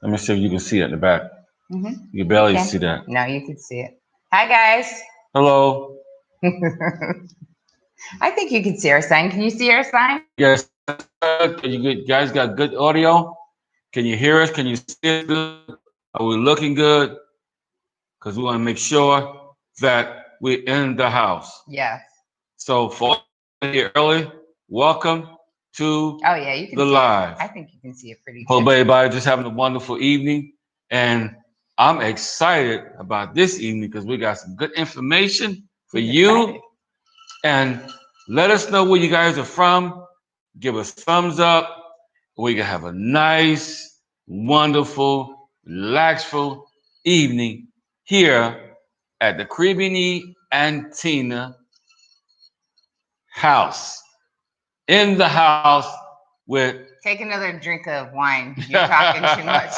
Let me see if you can see it in the back. Mm-hmm. You can barely see that. No, you can see it. Hi, guys. Hello. I think you can see our sign. Can you see our sign? Yes. You guys got good audio? Can you hear us? Can you see us good? Are we looking good? Because we want to make sure that we're in the house. Yes. So for here early, welcome to you can the see live. it. I think you can see it pretty Hope good. everybody just having a wonderful evening. And I'm excited about this evening because we got some good information for you. And let us know where you guys are from. Give us thumbs up. We can have a nice, wonderful, relaxful evening here at the Caribbean and Tina house. In the house with. Take another drink of wine. You're talking too much.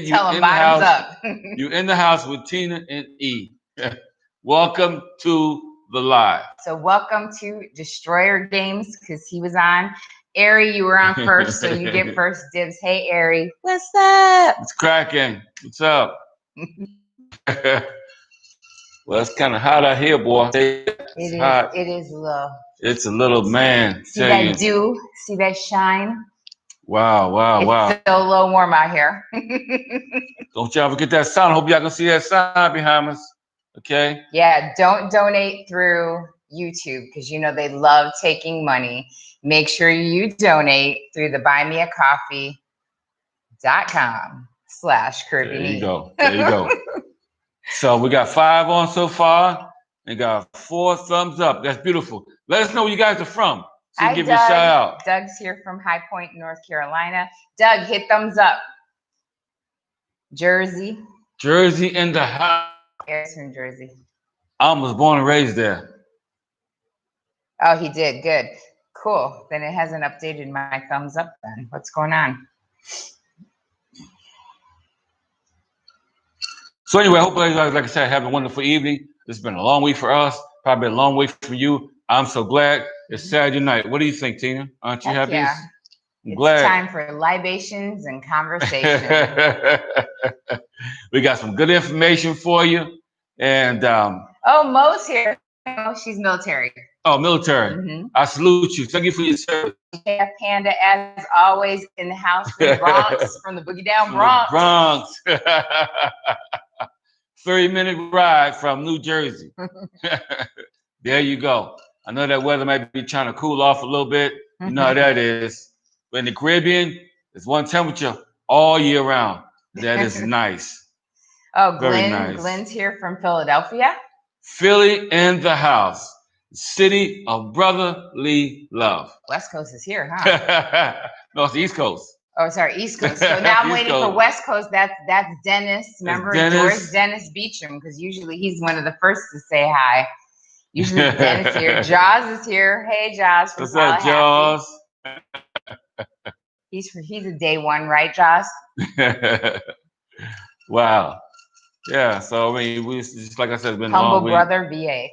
Tell them bottoms up. You're in the house with Tina and E. Welcome to the live. So welcome to Destroyer Games because he was on. Ari, you were on first, so you get first dibs. Hey, Ari. What's up? It's cracking. What's up? Well, it's kind of hot out here, boy. It's hot. It is low. It's a little man. See that dew? See that shine? Wow. It's still a little warm out here. Don't y'all forget that sign. Hope y'all can see that sign behind us. Okay? Yeah, don't donate through YouTube because you know they love taking money. Make sure you donate through the buymeacoffee.com/Caribbean. There you go. So we got 5 on so far and got 4 thumbs up. That's beautiful. Let us know where you guys are from. So we can give you a shout out. Doug's here from High Point, North Carolina. Doug, hit thumbs up. Jersey in the house. Eric's from Jersey. I was born and raised there. Oh, he did. Good. Cool. Then it hasn't updated my thumbs up then. What's going on? So anyway, I hope you guys, like I said, have a wonderful evening. It's been a long week for us. Probably a long week for you. I'm so glad. It's Saturday night. What do you think, Tina? Aren't you happy? Yeah. I'm glad. It's time for libations and conversation. We got some good information for you. And Mo's here. Oh, she's military. Oh, military. Mm-hmm. I salute you. Thank you for your service. Panda, as always, in the house from Bronx, from the Boogie Down Bronx. 30-minute ride from New Jersey. There you go. I know that weather might be trying to cool off a little bit. You know how that is. But in the Caribbean, it's one temperature all year round. That is nice. Oh, Glenn. Nice. Glenn's here from Philadelphia. Philly in the house. City of brotherly love. West Coast is here, huh? No, it's the East Coast. Oh, sorry, East Coast. So now I'm waiting for West Coast. That's Dennis. Remember George Dennis Beecham, because usually he's one of the first to say hi. Usually Dennis here. Jaws is here. Hey, Jaws. What's up, Jaws? He's a day one, right, Jaws? Wow. Yeah. So I mean, we just like I said, it's been Humble a long week. brother, VA.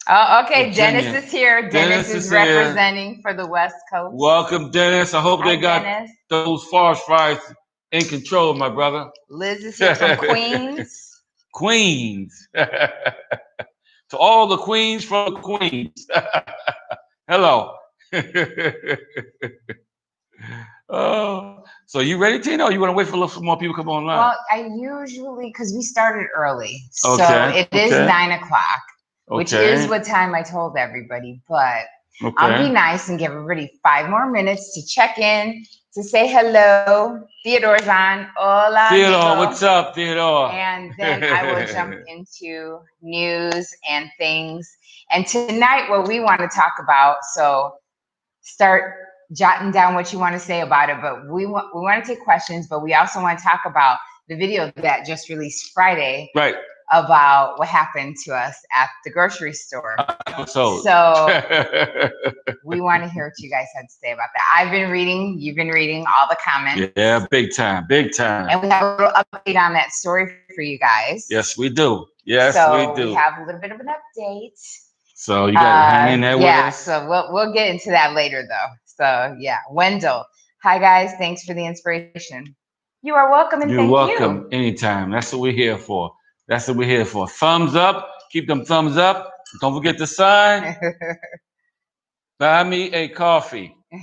Oh, okay. Virginia. Dennis is here. Dennis is representing for the West Coast. Welcome, Dennis. I hope they got those forest fires in control, my brother. Liz is here from Queens. Queens. To all the queens from Queens. Hello. Oh, so you ready, Tina? Or you want to wait for a little more people to come online? Well, I usually, because we started early, so it is 9 o'clock. Which is what time I told everybody, but I'll be nice and give everybody 5 more minutes to check in, to say hello. Theodore's on. Hola, Theodore, amigo. what's up, Theodore? And then I will jump into news and things. And tonight, what we want to talk about, so start jotting down what you want to say about it, but we want to take questions, but we also want to talk about the video that just released Friday. Right. About what happened to us at the grocery store. So we want to hear what you guys had to say about that. I've been reading, you've been reading all the comments. Yeah, big time. And we have a little update on that story for you guys. Yes, we do. Yes, we do. We have a little bit of an update. So you got to hang in there with us. Yeah, so we'll get into that later though. So yeah, Wendell. Hi guys, thanks for the inspiration. You are welcome, and You're thank welcome anytime. That's what we're here for. That's what we're here for. Thumbs up. Keep them thumbs up. Don't forget to sign. Buy me a coffee. /.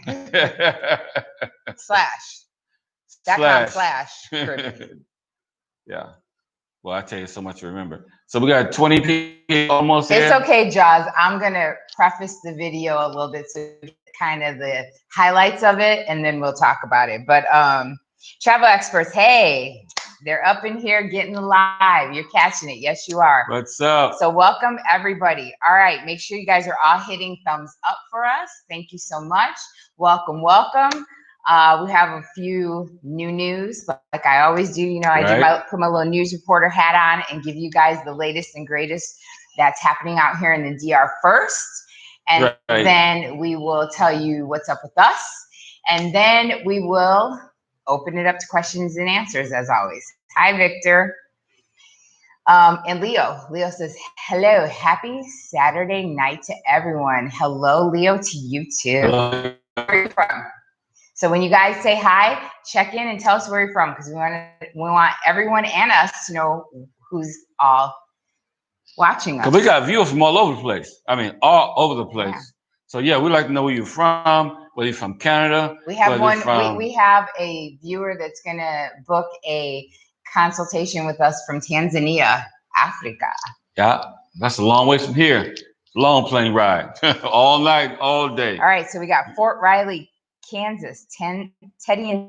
Yeah. Well, I tell you so much to remember. So we got 20 people almost here. It's okay, Jaws. I'm gonna preface the video a little bit so kind of the highlights of it, and then we'll talk about it. But travel experts, hey, they're up in here getting live. You're catching it. Yes, you are. What's up? So welcome everybody. All right, make sure you guys are all hitting thumbs up for us. Thank you so much. Welcome, welcome. We have a few new news, like I always do. You know, I put my little news reporter hat on and give you guys the latest and greatest that's happening out here in the DR first. And then we will tell you what's up with us. And then we will open it up to questions and answers as always. Hi, Victor. And Leo says, hello, happy Saturday night to everyone. Hello, Leo, to you too. Where are you from? So when you guys say hi, check in and tell us where you're from, because we want everyone and us to know who's all watching us. We got viewers from all over the place. I mean, all over the place. Yeah. So yeah, we'd like to know where you're from, whether you're from Canada. We have we have a viewer that's gonna book a consultation with us from Tanzania, Africa. Yeah, that's a long way from here. Long plane ride. All night, all day. All right, so we got Fort Riley, Kansas, Teddy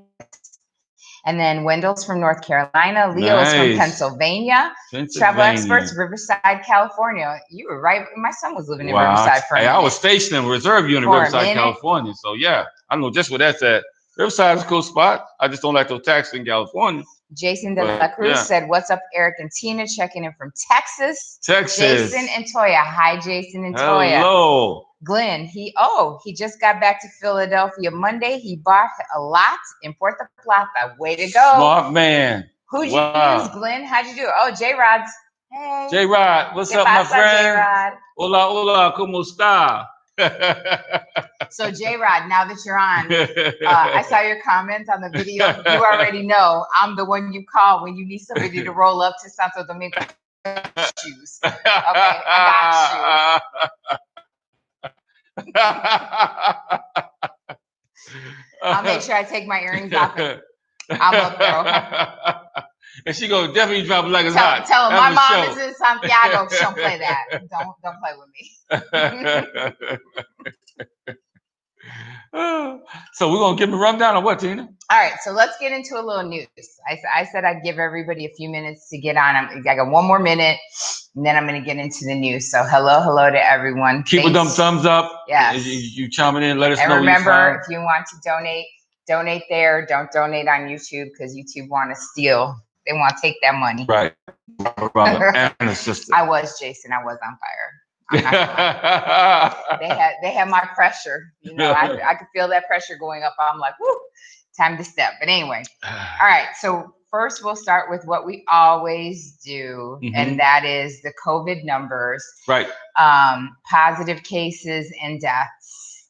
and then Wendell's from North Carolina. Leo's from Pennsylvania. Travel experts, Riverside, California. You were right. My son was living in Riverside for a minute. I was stationed in Reserve Unit, Riverside, California. So yeah, I know just where that's at. Riverside is a cool spot. I just don't like those taxis in California. Jason de la Cruz said, what's up, Eric and Tina, checking in from Texas. Jason and Toya. Hi, Jason and Toya. Hello. Glenn, he just got back to Philadelphia Monday. He bought a lot in Puerto Plata. Way to go. Smart man. Who'd you use, Glenn? How'd you do it? Oh, J-Rod's. Hey. J-Rod, what's up, my friend? J-Rod? Hola, hola, ¿cómo está? So J-Rod, now that you're on, I saw your comments on the video. You already know I'm the one you call when you need somebody to roll up to Santo Domingo. Shoes. Okay, I got you. I'll make sure I take my earrings off. I'm up there. And she gonna definitely drop it like it's hot. Tell her my mom is in Santiago. She don't play that. Don't play with me. So we're gonna give them a rundown of what, Tina? All right, so let's get into a little news. I said I'd give everybody a few minutes to get on. I got one more minute, and then I'm gonna get into the news. So hello to everyone. Keep them thumbs up. Yes. You chiming in, let us know. And remember, if you want to donate there. Don't donate on YouTube, because YouTube want to steal. They want to take that money. Right. Brother and a sister. I was Jason. I was on fire. They had my pressure. You know, I could feel that pressure going up. I'm like, whoo, time to step. But anyway, all right. So first, we'll start with what we always do, and that is the COVID numbers. Right. Positive cases and deaths.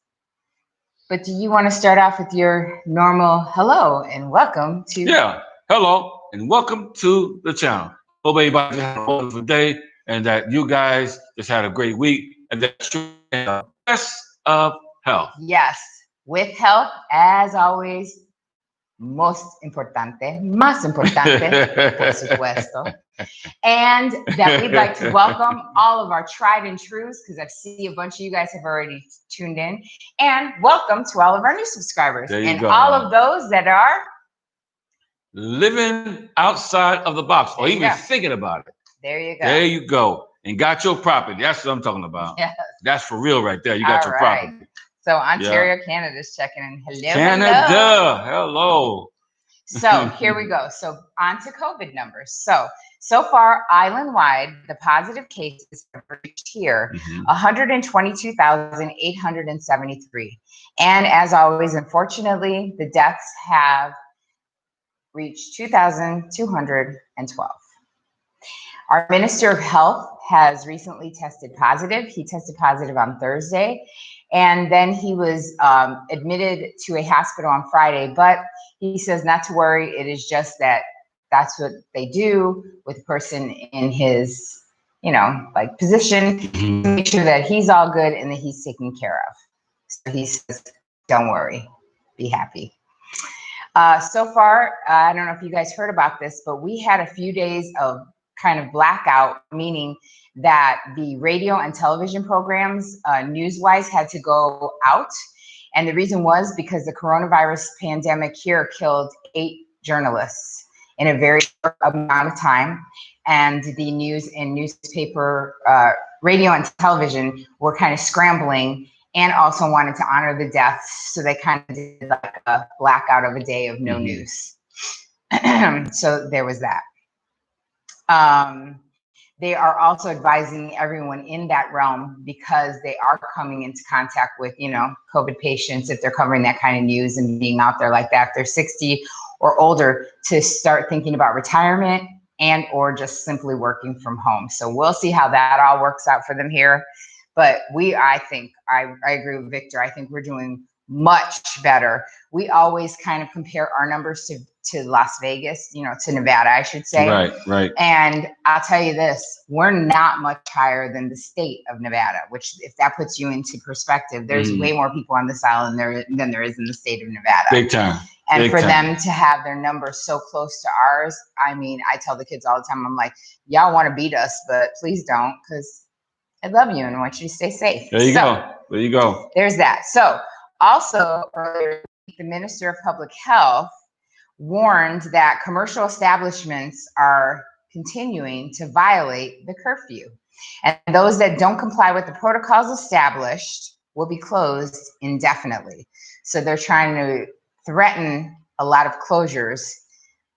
But do you want to start off with your normal hello and welcome to? Yeah. Hello and welcome to the channel. Hope everybody had a wonderful day, and that you guys just had a great week, and that you're in the best of health. Yes, with health, as always, más importante, por supuesto. And that we'd like to welcome all of our tried and trues, because I see a bunch of you guys have already tuned in, and welcome to all of our new subscribers, and all of those that are living outside of the box, or even thinking about it. There you go. There you go. And got your property. That's what I'm talking about. Yes. That's for real right there. You got your property. So Ontario, Canada's checking in. Hello. Canada. Hello. So here we go. So on to COVID numbers. So far, island-wide, the positive cases have reached here 122,873. And as always, unfortunately, the deaths have reached 2,212. Our Minister of Health has recently tested positive. He tested positive on Thursday, And then he was admitted to a hospital on Friday, but he says not to worry. It is just that that's what they do with a person in his, like position, to make sure that he's all good and that he's taken care of. So he says, don't worry, be happy. So far, I don't know if you guys heard about this, but we had a few days of kind of blackout, meaning that the radio and television programs, news-wise, had to go out. And the reason was because the coronavirus pandemic here killed 8 journalists in a very short amount of time. And the news and newspaper, radio and television were kind of scrambling and also wanted to honor the deaths. So they kind of did like a blackout of a day of no news. So there was that. They are also advising everyone in that realm, because they are coming into contact with, COVID patients, if they're covering that kind of news and being out there like that, if they're 60 or older, to start thinking about retirement and or just simply working from home. So we'll see how that all works out for them here. But I think, I agree with Victor. I think we're doing much better. We always kind of compare our numbers to Las Vegas, to Nevada, I should say. Right. And I'll tell you this, we're not much higher than the state of Nevada, which, if that puts you into perspective, there's way more people on this island than there is in the state of Nevada. Big time. And for them to have their numbers so close to ours, I mean, I tell the kids all the time, I'm like, y'all want to beat us, but please don't, because I love you and I want you to stay safe. There you go. There's that. So also earlier, the Minister of Public Health warned that commercial establishments are continuing to violate the curfew. And those that don't comply with the protocols established will be closed indefinitely. So they're trying to threaten a lot of closures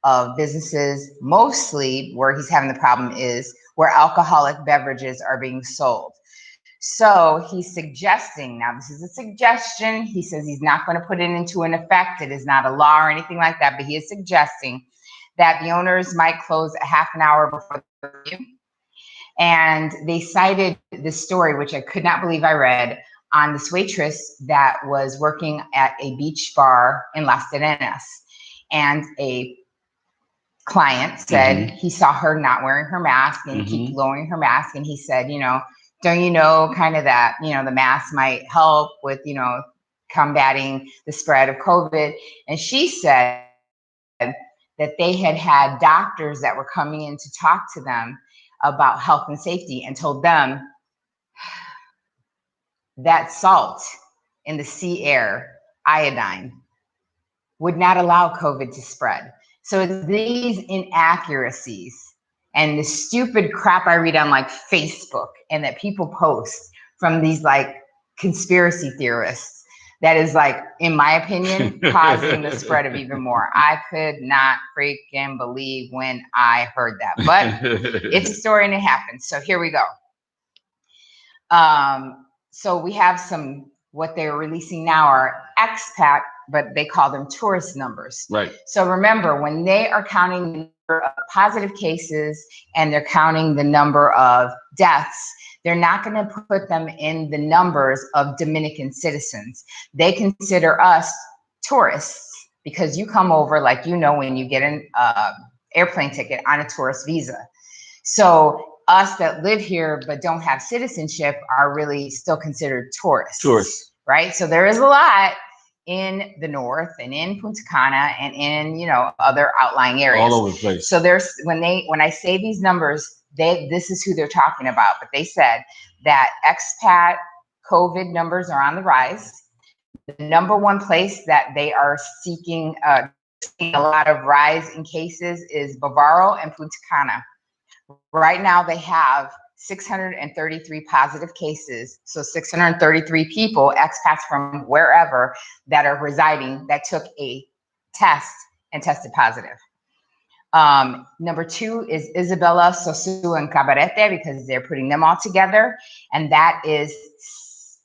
of businesses. Mostly where he's having the problem is where alcoholic beverages are being sold. So he's suggesting, now this is a suggestion, he says he's not going to put it into an effect, it is not a law or anything like that, but he is suggesting that the owners might close a half an hour before the curfew. And they cited this story, which I could not believe I read, on this waitress that was working at a beach bar in Las Terrenas. And a client said he saw her not wearing her mask and keep lowering her mask. And he said, don't you know kind of that, the mask might help with, combating the spread of COVID. And she said that they had doctors that were coming in to talk to them about health and safety and told them that salt in the sea air, iodine, would not allow COVID to spread. So it's these inaccuracies and the stupid crap I read on like Facebook and that people post from these like conspiracy theorists that is like, in my opinion, causing the spread of even more. I could not freaking believe when I heard that, but it's a story and it happened. So here we go. So we have some, what they're releasing now are expat, but they call them tourist numbers. Right. So remember, when they are counting the number of positive cases and they're counting the number of deaths, they're not going to put them in the numbers of Dominican citizens. They consider us tourists because you come over, like, when you get an airplane ticket on a tourist visa. So us that live here but don't have citizenship are really still considered tourists. Right? So there is a lot in the north and in Punta Cana and in, other outlying areas. All over the place. So there's, when I say these numbers, this is who they're talking about. But they said that expat COVID numbers are on the rise. The number one place that they are seeing a lot of rise in cases is Bavaro and Punta Cana. Right now they have 633 positive cases. So 633 people, expats from wherever that are residing, that took a test and tested positive. Number 2 is Isabela, Sosu, and Cabarete, because they're putting them all together. And that is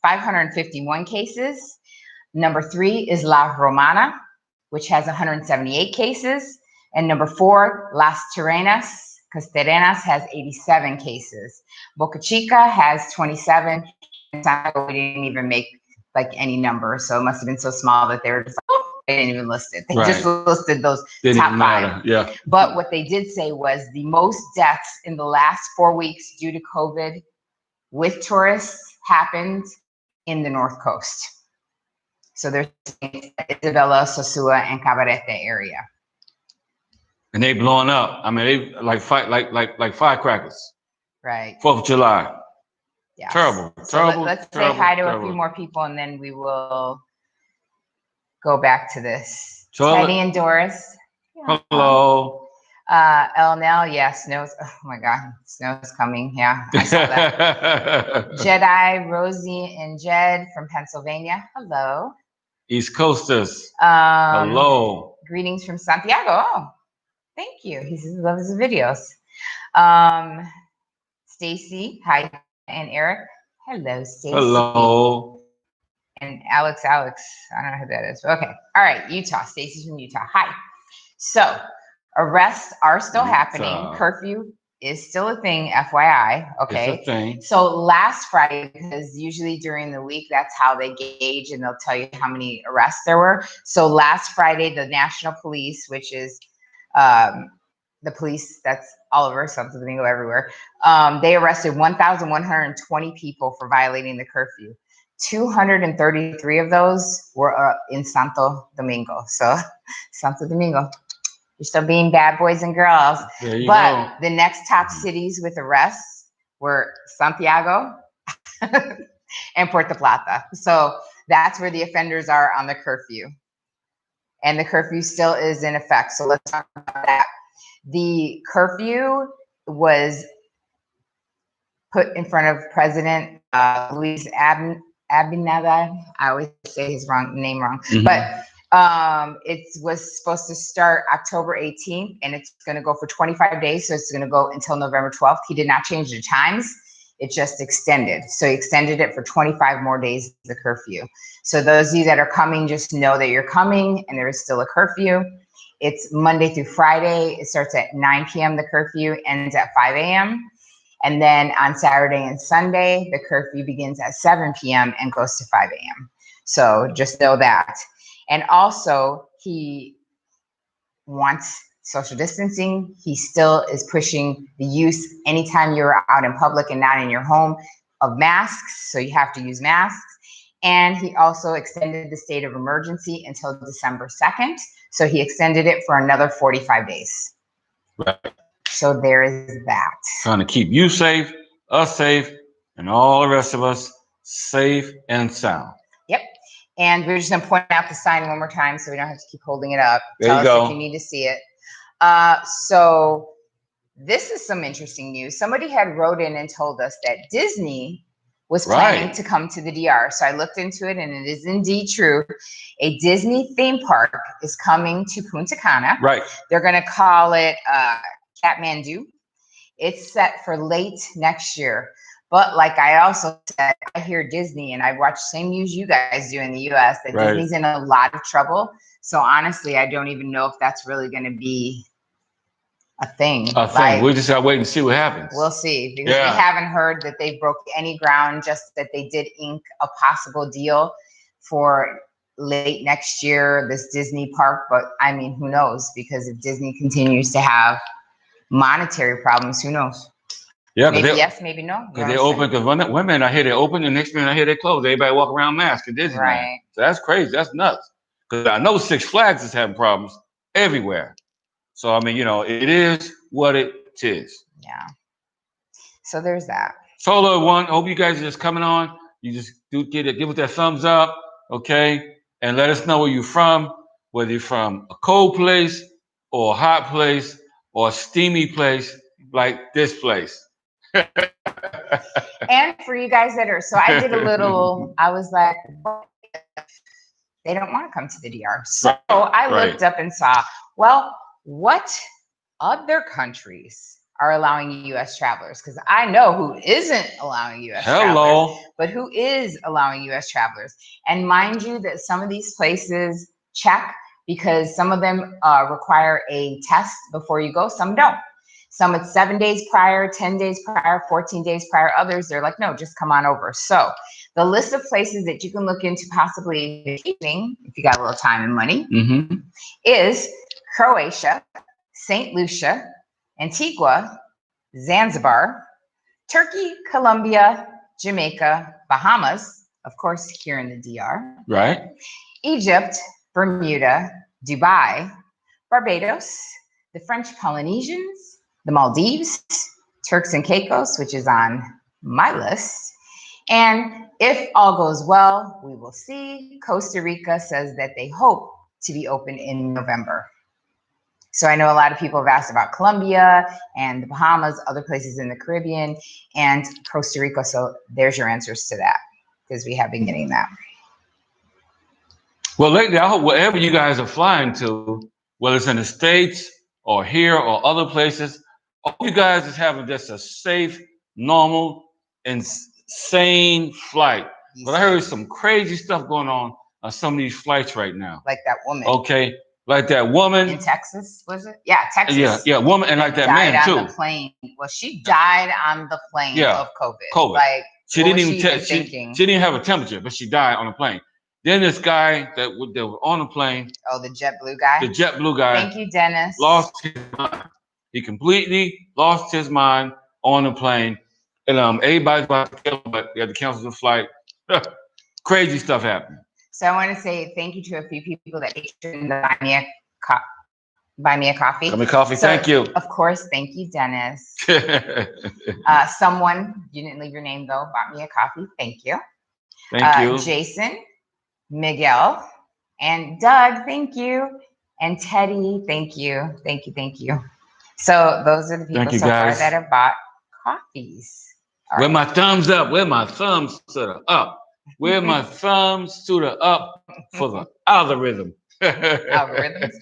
551 cases. Number 3 is La Romana, which has 178 cases. And number 4, Las Terrenas has 87 cases. Boca Chica has 27. And Santo, we didn't even make like any number. So it must have been so small that they were just like, oh, they didn't even list it. They Right. just listed those Didn't top even five. matter. Yeah. But what they did say was the most deaths in the last 4 weeks due to COVID with tourists happened in the North Coast. So there's Isabela, Sosua, and Cabarete area. And they blowing up. I mean, they like firecrackers. Right. 4th of July. Yeah. Terrible. So Terrible. let's terrible, say hi to terrible. a few more people, and then we will go back to this. So Teddy and Doris. hello. Elnell, yeah, snow's, oh my God, snow's coming. Yeah, I saw that. Jedi, Rosie, and Jed from Pennsylvania. Hello. East Coasters. Hello. Greetings from Santiago. Oh, thank you. He loves the videos. Stacy, hi, and Eric. Hello, Stacy. Hello. And Alex, I don't know who that is. Okay. All right, Utah. Stacy's from Utah. Hi. So arrests are still happening. Curfew is still a thing, FYI. Okay. It's a thing. So last Friday, because usually during the week, that's how they gauge and they'll tell you how many arrests there were. So last Friday, the National Police, which is the police that's all over Santo Domingo, everywhere, they arrested 1,120 people for violating the curfew. 233 of those were in Santo Domingo. So Santo Domingo, you're still being bad boys and girls. There you but go. The next top cities with arrests were Santiago and Puerto Plata. So that's where the offenders are on the curfew. And the curfew still is in effect. So let's talk about that. The curfew was put in front of President Luis Abinader. I always say his name wrong. But it was supposed to start October 18th, and it's going to go for 25 days. So it's going to go until November 12th. He did not change the times. It just extended. So he extended it for 25 more days, the curfew. So those of you that are coming, just know that you're coming and there is still a curfew. It's Monday through Friday. It starts at 9 p.m. The curfew ends at 5 a.m. And then on Saturday and Sunday, the curfew begins at 7 p.m. and goes to 5 a.m. So just know that. And also, he wants social distancing. He still is pushing the use anytime you're out in public and not in your home of masks. So you have to use masks. And he also extended the state of emergency until December 2nd. So he extended it for another 45 days. Right. So there is that. Trying to keep you safe, us safe, and all the rest of us safe and sound. Yep. And we're just going to point out the sign one more time so we don't have to keep holding it up. There you go. Tell us if you need to see it. So this is some interesting news. Somebody had wrote in and told us that Disney was planning to come to the DR. So I looked into it, and it is indeed true. A Disney theme park is coming to Punta Cana. Right. They're going to call it Kathmandu. It's set for late next year. But like I also said, I hear Disney, and I watch the same news you guys do in the US, that Disney's in a lot of trouble. So honestly, I don't even know if that's really going to be a thing. We just gotta wait and see what happens. We'll see, because we haven't heard that they broke any ground, just that they did ink a possible deal for late next year, this Disney park. But I mean, who knows? Because if Disney continues to have monetary problems, who knows? Yeah, maybe yes, maybe no. Because they open, because women, I hear they open, and next minute I hear they close. Everybody walk around masked at Disneyland. Right. So that's crazy. That's nuts. Because I know Six Flags is having problems everywhere. So, I mean, you know, it is what it is. Yeah. So there's that. Solo one, hope you guys are just coming on. You just give it that thumbs up, okay? And let us know where you're from, whether you're from a cold place or a hot place or a steamy place like this place. And for you guys that are, so I did a little, I was like, they don't want to come to the DR. So I looked up and saw, well, what other countries are allowing U.S. travelers? Because I know who isn't allowing U.S. travelers, but who is allowing U.S. travelers. And mind you that some of these places check, because some of them require a test before you go, some don't. Some it's 7 days prior, 10 days prior, 14 days prior. Others, they're like, no, just come on over. So The list of places that you can look into possibly vacationing, if you got a little time and money, is Croatia, St. Lucia, Antigua, Zanzibar, Turkey, Colombia, Jamaica, Bahamas, of course, here in the DR. Right. Egypt, Bermuda, Dubai, Barbados, the French Polynesians, the Maldives, Turks and Caicos, which is on my list. And if all goes well, we will see. Costa Rica says that they hope to be open in November. So I know a lot of people have asked about Colombia and the Bahamas, other places in the Caribbean, and Costa Rica. So there's your answers to that, because we have been getting that. Well, lately, I hope wherever you guys are flying to, whether it's in the States or here or other places, all you guys is having just a safe, normal, and sane flight. But I heard some crazy stuff going on some of these flights right now. Like that woman. Okay. Like that woman. In Texas, was it? Yeah, Texas. Yeah, woman, and like that man, too. Died on the plane. Well, she died on the plane of COVID. Like, she didn't even she didn't even have a temperature, but she died on the plane. Then this guy that was on the plane. Oh, the JetBlue guy? The JetBlue guy. Thank you, Dennis. Lost his mind. He completely lost his mind on the plane. And everybody's about to kill him, but they had to cancel the flight. Crazy stuff happened. So I want to say thank you to a few people that patroned the Buy Me a Coffee. Buy Me a Coffee. So, thank you. Of course, thank you, Dennis. Someone, you didn't leave your name though, bought me a coffee. Thank you. Thank you. Jason, Miguel, and Doug, thank you. And Teddy, thank you. Thank you. So those are the people so far that have bought coffees. Where my thumbs up? Where my thumbs to the up? Where my thumbs to the up for the algorithm? Algorithms.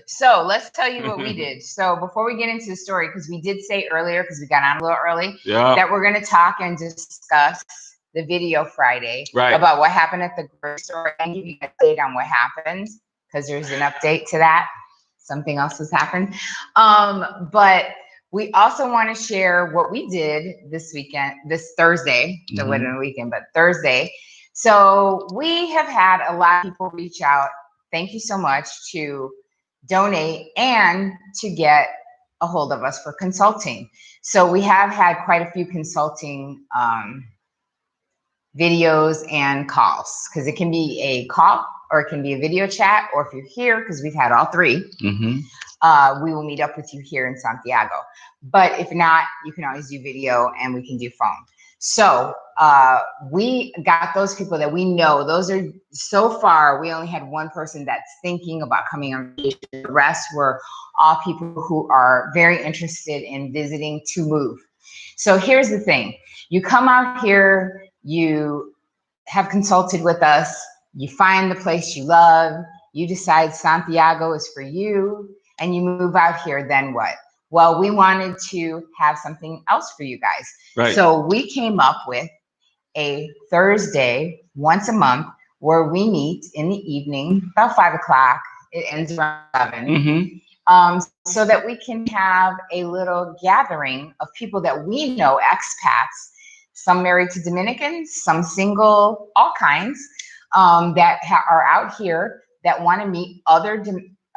So let's tell you what we did. So before we get into the story, because we did say earlier, because we got on a little early, that we're going to talk and discuss the video Friday about what happened at the grocery store and give you an update on what happened, because there's an update to that. Something else has happened. But we also want to share what we did this weekend, this Thursday, so it wasn't a weekend, but Thursday. So we have had a lot of people reach out. Thank you so much, to donate and to get a hold of us for consulting. So we have had quite a few consulting videos and calls, because it can be a call or it can be a video chat, or if you're here, because we've had all three, we will meet up with you here in Santiago. But if not, you can always do video and we can do phone. So we got those people that we know. Those are, so far, we only had one person that's thinking about coming on vacation. The rest were all people who are very interested in visiting to move. So here's the thing. You come out here, you have consulted with us, you find the place you love, you decide Santiago is for you, and you move out here, then what? Well, we wanted to have something else for you guys. Right. So we came up with a Thursday once a month where we meet in the evening, about 5 o'clock. It ends around 7. So that we can have a little gathering of people that we know, expats, some married to Dominicans, some single, all kinds, that are out here that want to meet other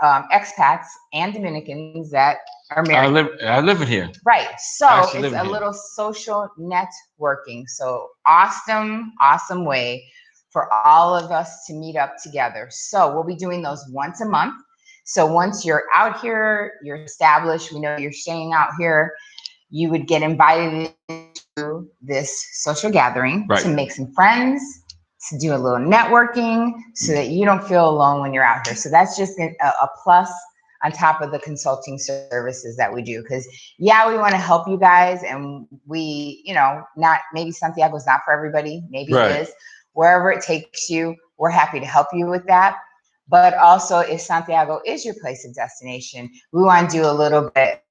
expats and Dominicans that are married. I live in here. Right. So it's a little social networking. So awesome way for all of us to meet up together. So we'll be doing those once a month. So once you're out here, you're established, we know you're staying out here, you would get invited to this social gathering to make some friends, to do a little networking, so that you don't feel alone when you're out here. So that's just a plus on top of the consulting services that we do. Because we want to help you guys, and we, not, maybe Santiago's not for everybody, maybe it is. Wherever it takes you, we're happy to help you with that. But also, if Santiago is your place of destination, we want to do a little bit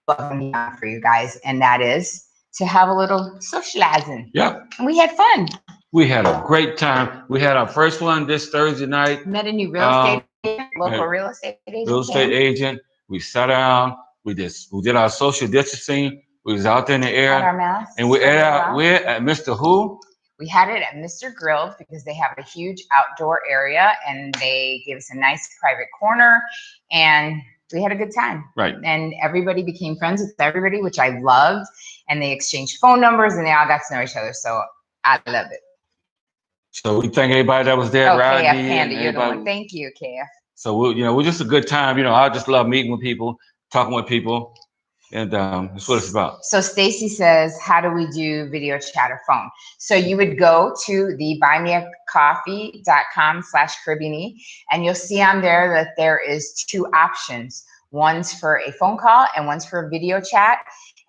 above and beyond for you guys, and that is to have a little socializing. Yeah. And we had fun. We had a great time. We had our first one this Thursday night. Met a new real estate agent, local real estate agent. Real estate agent. We sat down. We did our social distancing. We was out there in the air. Had our masks. And we're at Mr. Who? We had it at Mr. Grilled because they have a huge outdoor area and they gave us a nice private corner and we had a good time. Right. And everybody became friends with everybody, which I loved. And they exchanged phone numbers and they all got to know each other. So I love it. So we thank everybody that was there. Oh, Rodney, KF Panda, you're the everybody. one. Thank you, KF. So we're just a good time. I just love meeting with people, talking with people, and that's what it's about. So Stacy says, how do we do video chat or phone? So you would go to the buymeacoffee.com/Caribbean, and you'll see on there that there is 2 options. One's for a phone call and one's for a video chat.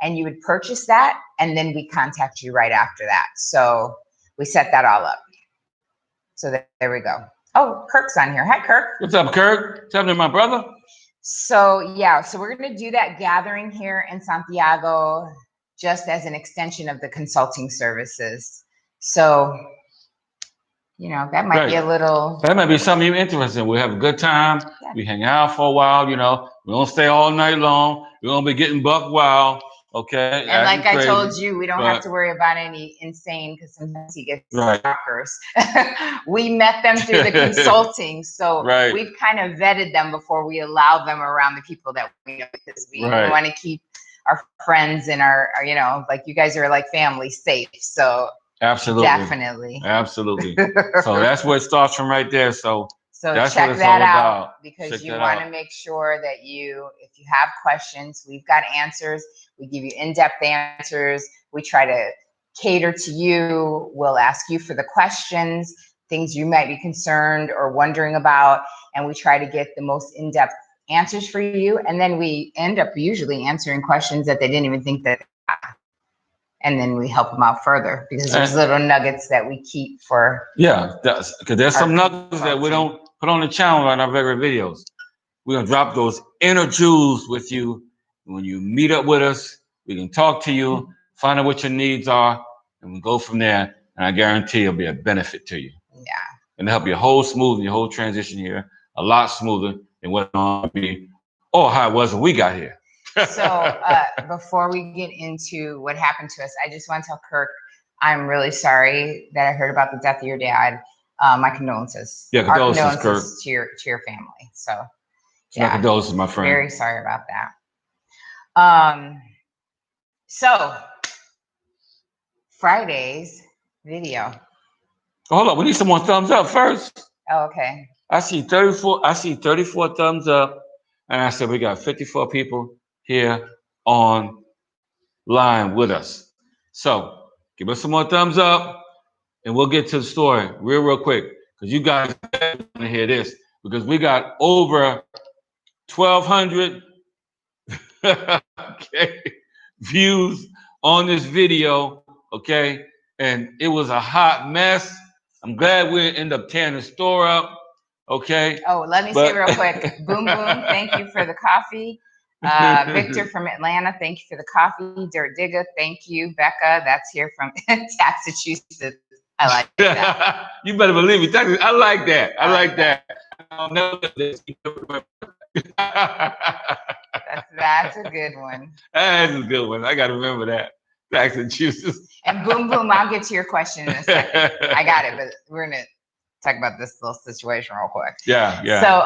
And you would purchase that, and then we contact you right after that. So we set that all up. So there we go. Oh, Kirk's on here. Hi, Kirk. What's up, Kirk? What's happening, my brother? So yeah, so we're going to do that gathering here in Santiago just as an extension of the consulting services. So, that might be a little. That might be something you're interested in. We have a good time. Yeah. We hang out for a while. We don't stay all night long. We won't be getting buck wild. Okay. And like I told you, we don't have to worry about any insane because sometimes he gets stalkers. We met them through the consulting. So we've kind of vetted them before we allow them around the people that we know because we want to keep our friends and our, like you guys are like family safe. So absolutely. Definitely. Absolutely. So that's where it starts from right there. So that's check that out because you want to make sure that if you have questions, we've got answers. We give you in-depth answers. We try to cater to you. We'll ask you for the questions, things you might be concerned or wondering about, and we try to get the most in-depth answers for you. And then we end up usually answering questions that they didn't even think that they had. And then we help them out further because there's little nuggets that we keep for. Yeah, because there's some nuggets that we don't put on the channel on our regular videos. We're going to drop those inner jewels with you. When you meet up with us, we can talk to you, find out what your needs are, and we'll go from there. And I guarantee it'll be a benefit to you. Yeah. And help your whole transition here a lot smoother than what it would be or how it was when we got here. So before we get into what happened to us, I just want to tell Kirk, I'm really sorry that I heard about the death of your dad. My condolences. Yeah, condolences, Kirk. To your family. So my condolences, my friend. Very sorry about that. So Friday's video. Hold on, we need some more thumbs up first. Oh, okay. I see 34 thumbs up, and I said we got 54 people here online with us. So give us some more thumbs up, and we'll get to the story real quick because you guys want to hear this because we got over 1,200 views on this video, okay? And it was a hot mess. I'm glad we ended up tearing the store up, okay? Oh, let me say real quick, Boom Boom, thank you for the coffee. Victor from Atlanta, thank you for the coffee. Dirt Digger, thank you. Becca, that's here from Massachusetts. I like that. You better believe me. I like that. I like that. That's a good one. That's a good one. I got to remember that. Massachusetts. And Boom Boom, I'll get to your question in a second. I got it, but we're going to talk about this little situation real quick. Yeah. So,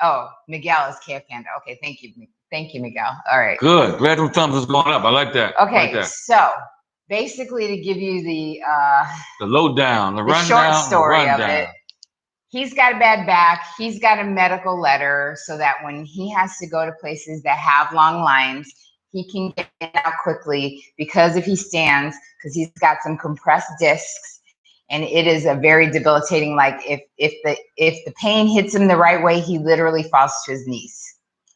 oh, Miguel is KF Panda. Okay, thank you. Thank you, Miguel. All right. Good. Glad them thumbs is going up. I like that. Okay, so basically to give you the lowdown, the rundown, short story of it. He's got a bad back. He's got a medical letter so that when he has to go to places that have long lines, he can get in out quickly because if he stands, because he's got some compressed discs, and it is a very debilitating. Like if the pain hits him the right way, he literally falls to his knees.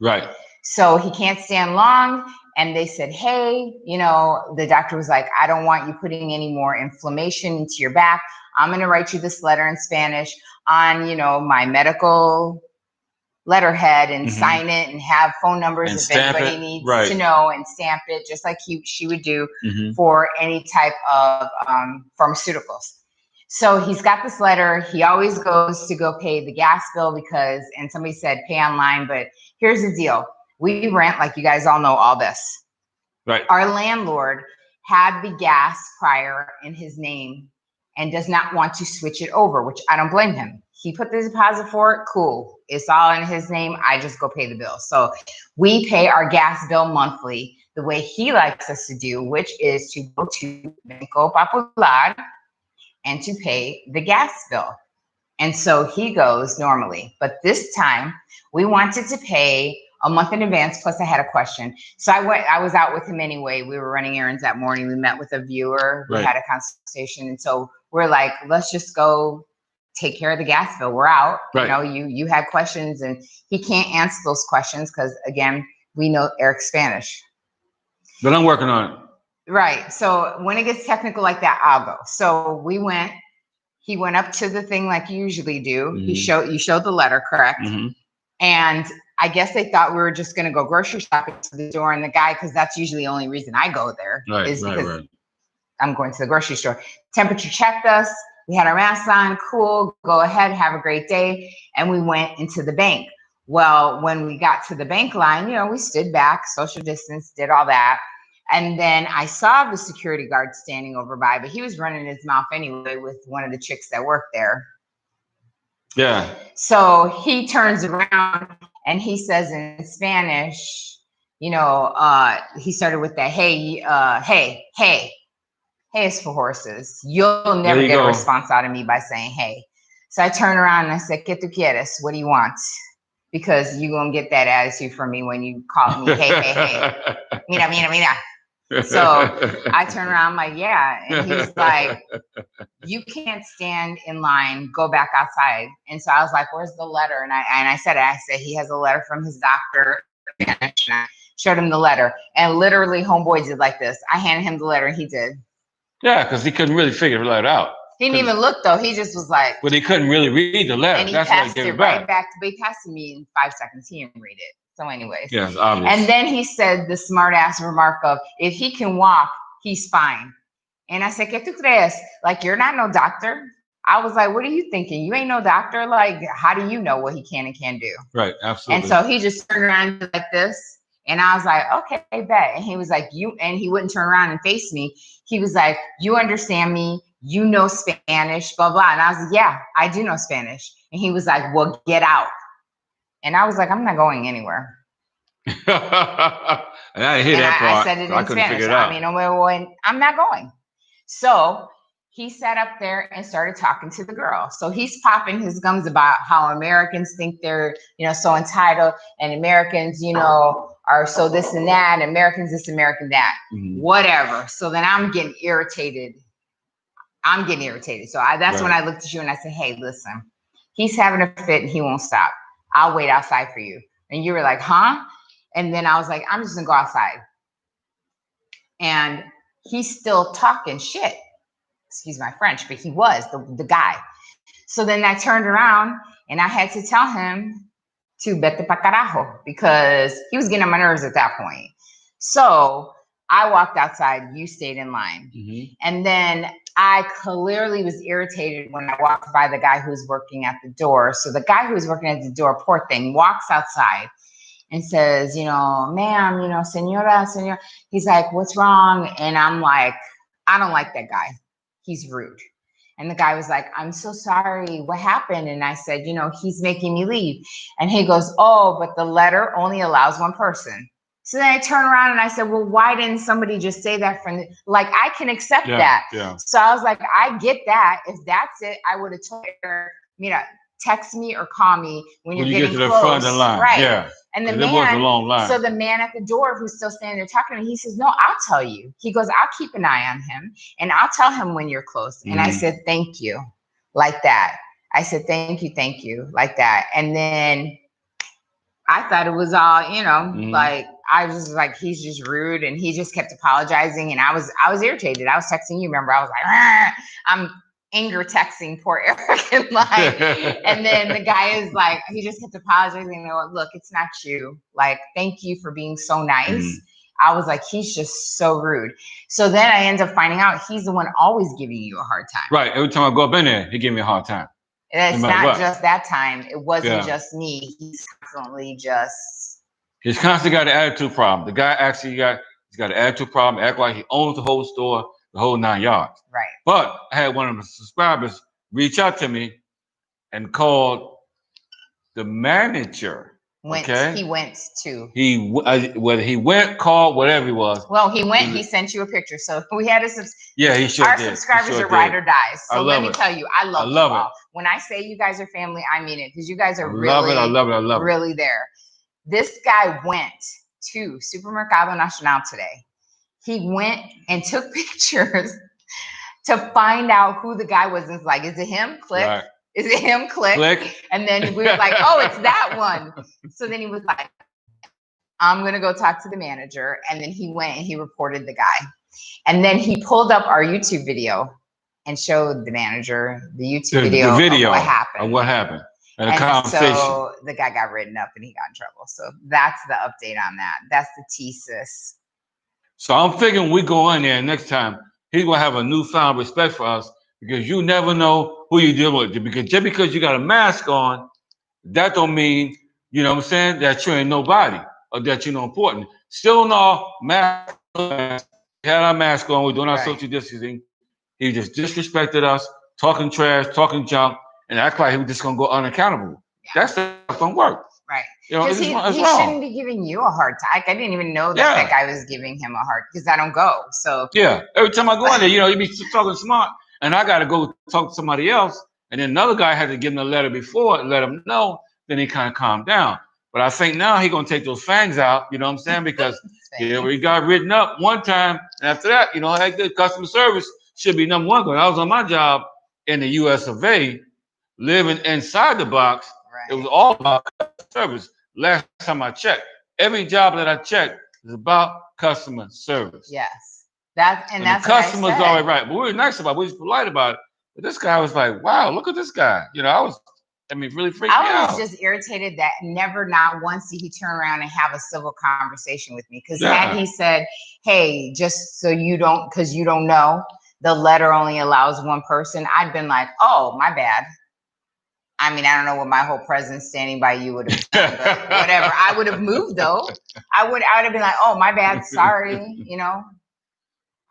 Right. So he can't stand long. And they said, hey, the doctor was like, I don't want you putting any more inflammation into your back. I'm going to write you this letter in Spanish on, my medical letterhead and sign it and have phone numbers and if anybody needs to know and stamp it just like she would do for any type of pharmaceuticals. So he's got this letter. He always goes to go pay the gas bill and somebody said pay online, but here's the deal. We rent, like you guys all know all this. Right. Our landlord had the gas prior in his name and does not want to switch it over, which I don't blame him. He put the deposit for it, cool. It's all in his name. I just go pay the bill. So we pay our gas bill monthly the way he likes us to do, which is to go to Banco Popular and to pay the gas bill. And so he goes normally. But this time we wanted to pay a month in advance, plus I had a question. So I was out with him anyway. We were running errands that morning. We met with a viewer. We had a consultation. And so we're like, let's just go take care of the gas bill. We're out. You know, you had questions and he can't answer those questions because, again, we know Eric's Spanish. But I'm working on it. Right. So when it gets technical like that, I'll go. So we went. He went up to the thing like you usually do. You showed the letter, correct? And I guess they thought we were just going to go grocery shopping to the door, and the guy, because that's usually the only reason I go there, is because I'm going to the grocery store. Temperature checked us. We had our masks on. Cool. Go ahead. Have a great day. And we went into the bank. Well, when we got to the bank line, you know, we stood back, social distance, did all that. And then I saw the security guard standing over by, but he was running his mouth anyway with one of the chicks that worked there. Yeah. So he turns around and he says in Spanish, you know, he started with that, hey is for horses. You'll never get a response out of me by saying hey. So I turned around and I said, ¿Qué tú quieres? What do you want? Because you're going to get that attitude from me when you call me, hey. Mira. So I turn around, I'm like, yeah. And he's like, you can't stand in line, go back outside. And so I was like, where's the letter? And I said, he has a letter from his doctor. And I showed him the letter. And literally, homeboy did like this. I handed him the letter and he did. Yeah, because he couldn't really figure the letter out. He didn't even look, though. He just was like. But he couldn't really read the letter. And he passed it right back. But he passed it me in 5 seconds. He didn't read it. So anyways. Yes, obvious. And then he said the smart ass remark of, if he can walk, he's fine. And I said, ¿Qué tú crees? Like, you're not no doctor. I was like, what are you thinking? You ain't no doctor. Like, how do you know what he can and can't do? Right, absolutely. And so he just turned around like this. And I was like, okay, bet. And he was like, and he wouldn't turn around and face me. He was like, you understand me. You know Spanish, blah, blah. And I was like, yeah, I do know Spanish. And he was like, well, get out. And I was like, I'm not going anywhere. And I didn't hear that part. I said it in Spanish. I mean, I'm not going. So he sat up there and started talking to the girl. So he's popping his gums about how Americans think they're, you know, so entitled, and Americans, you know, are so this and that, and Americans this, American that, whatever. So then I'm getting irritated. So that's when I looked at you and I said, hey, listen, he's having a fit and he won't stop. I'll wait outside for you. And you were like, huh? And then I was like, I'm just gonna go outside. And he's still talking shit. Excuse my French, but he was the guy. So then I turned around and I had to tell him to vete pa carajo, because he was getting on my nerves at that point. So I walked outside, you stayed in line. And then I clearly was irritated when I walked by the guy who was working at the door. So the guy who was working at the door, poor thing, walks outside and says, you know, ma'am, you know, senora. He's like, what's wrong? And I'm like, I don't like that guy. He's rude. And the guy was like, I'm so sorry. What happened? And I said, you know, he's making me leave. And he goes, oh, but the letter only allows one person. So then I turn around and I said, well, why didn't somebody just say that from like, I can accept that. Yeah. So I was like, I get that. If that's it, I would have told her, Mira, text me or call me when you're getting get to the close. front of the line. Right. Yeah. And the was man, a long line. So the man at the door who's still standing there talking to me, he says, no, I'll tell you. He goes, I'll keep an eye on him and I'll tell him when you're close. And I said, thank you, like that. I said, thank you, like that. And then I thought it was all, you know, like, I was like, he's just rude. And he just kept apologizing. And I was irritated. I was texting you, remember? I was like, I'm anger texting poor Eric in line. And then the guy is like, he just kept apologizing. And I went, look, it's not you. Like, thank you for being so nice. I was like, he's just so rude. So then I ended up finding out he's the one always giving you a hard time. Right. Every time I go up in there, he gave me a hard time. And it's not just that time. It wasn't just me. He's constantly got an attitude problem. The guy actually got He's got an attitude problem, act like he owns the whole store, the whole 9 yards. Right. But I had one of the subscribers reach out to me and called the manager. He went to. Whether he went, called, whatever he was. Well, he went. He sent you a picture, so we had a. Yeah, he sure Our did. subscribers are ride or dies. So let me tell you, I love you all. it. When I say you guys are family, I mean it, because you guys are I love it. really there. This guy went to Supermercado Nacional today. He went and took pictures to find out who the guy was. And it's like, is it him? Click. Right. Is it him? Click. And then we were like, oh, it's that one. So then he was like, I'm going to go talk to the manager. And then he went and he reported the guy. And then he pulled up our YouTube video and showed the manager the YouTube video of what happened. And the conversation. So the guy got written up and he got in trouble. So that's the update on that. That's the thesis. So I'm thinking we go in there next time, he's going to have a newfound respect for us, because you never know who you're dealing with. Because just because you got a mask on, that don't mean, you know what I'm saying, that you ain't nobody or that you're not important. Still no mask. We had our mask on. We're doing our social distancing. He just disrespected us, talking trash, talking junk, and act like he was just going to go unaccountable. Yeah. That's not going to work. Right. You know, he shouldn't be giving you a hard time. I didn't even know that guy was giving him a hard, because I don't go. So yeah, every time I go in there, you know, you be talking smart, and I got to go talk to somebody else, and then another guy had to give him a letter before and let him know. Then he kind of calmed down. But I think now he's gonna take those fangs out. You know what I'm saying? Because we got written up one time, and after that, you know, that good customer service should be number one. Because I was on my job in the U.S. of A, living inside the box. It was all about customer service. Last time I checked, every job that I checked is about customer service. Yes, that's the customers are all right, but we were nice about it. We was polite about it. But this guy was like, "Wow, look at this guy." You know, really freaked me out. I was just irritated that not once did he turn around and have a civil conversation with me. Because had he said, "Hey, just so you don't, because you don't know, the letter only allows one person," I'd been like, "Oh, my bad." I mean, I don't know what my whole presence standing by you would have done, but whatever. I would have moved though. I would have been like, "Oh, my bad, sorry," you know.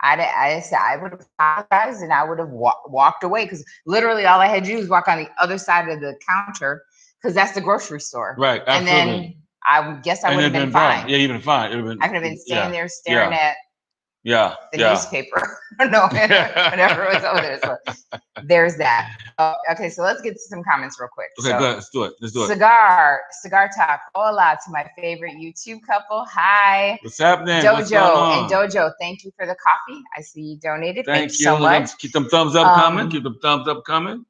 I would have apologized and I would have walked away, because literally all I had to do was walk on the other side of the counter, because that's the grocery store. Right. Absolutely. And then I guess I would have been fine. Yeah, you've been fine. I could have been standing there staring at the newspaper. No, whatever was over there. So there's that. Okay, so let's get to some comments real quick. Okay, go ahead. Let's do it. Cigar talk. Hola to my favorite YouTube couple. Hi. What's happening? Dojo and Dojo. Thank you for the coffee. I see you donated. Thank you so much. Keep them thumbs up coming. Keep them thumbs up coming.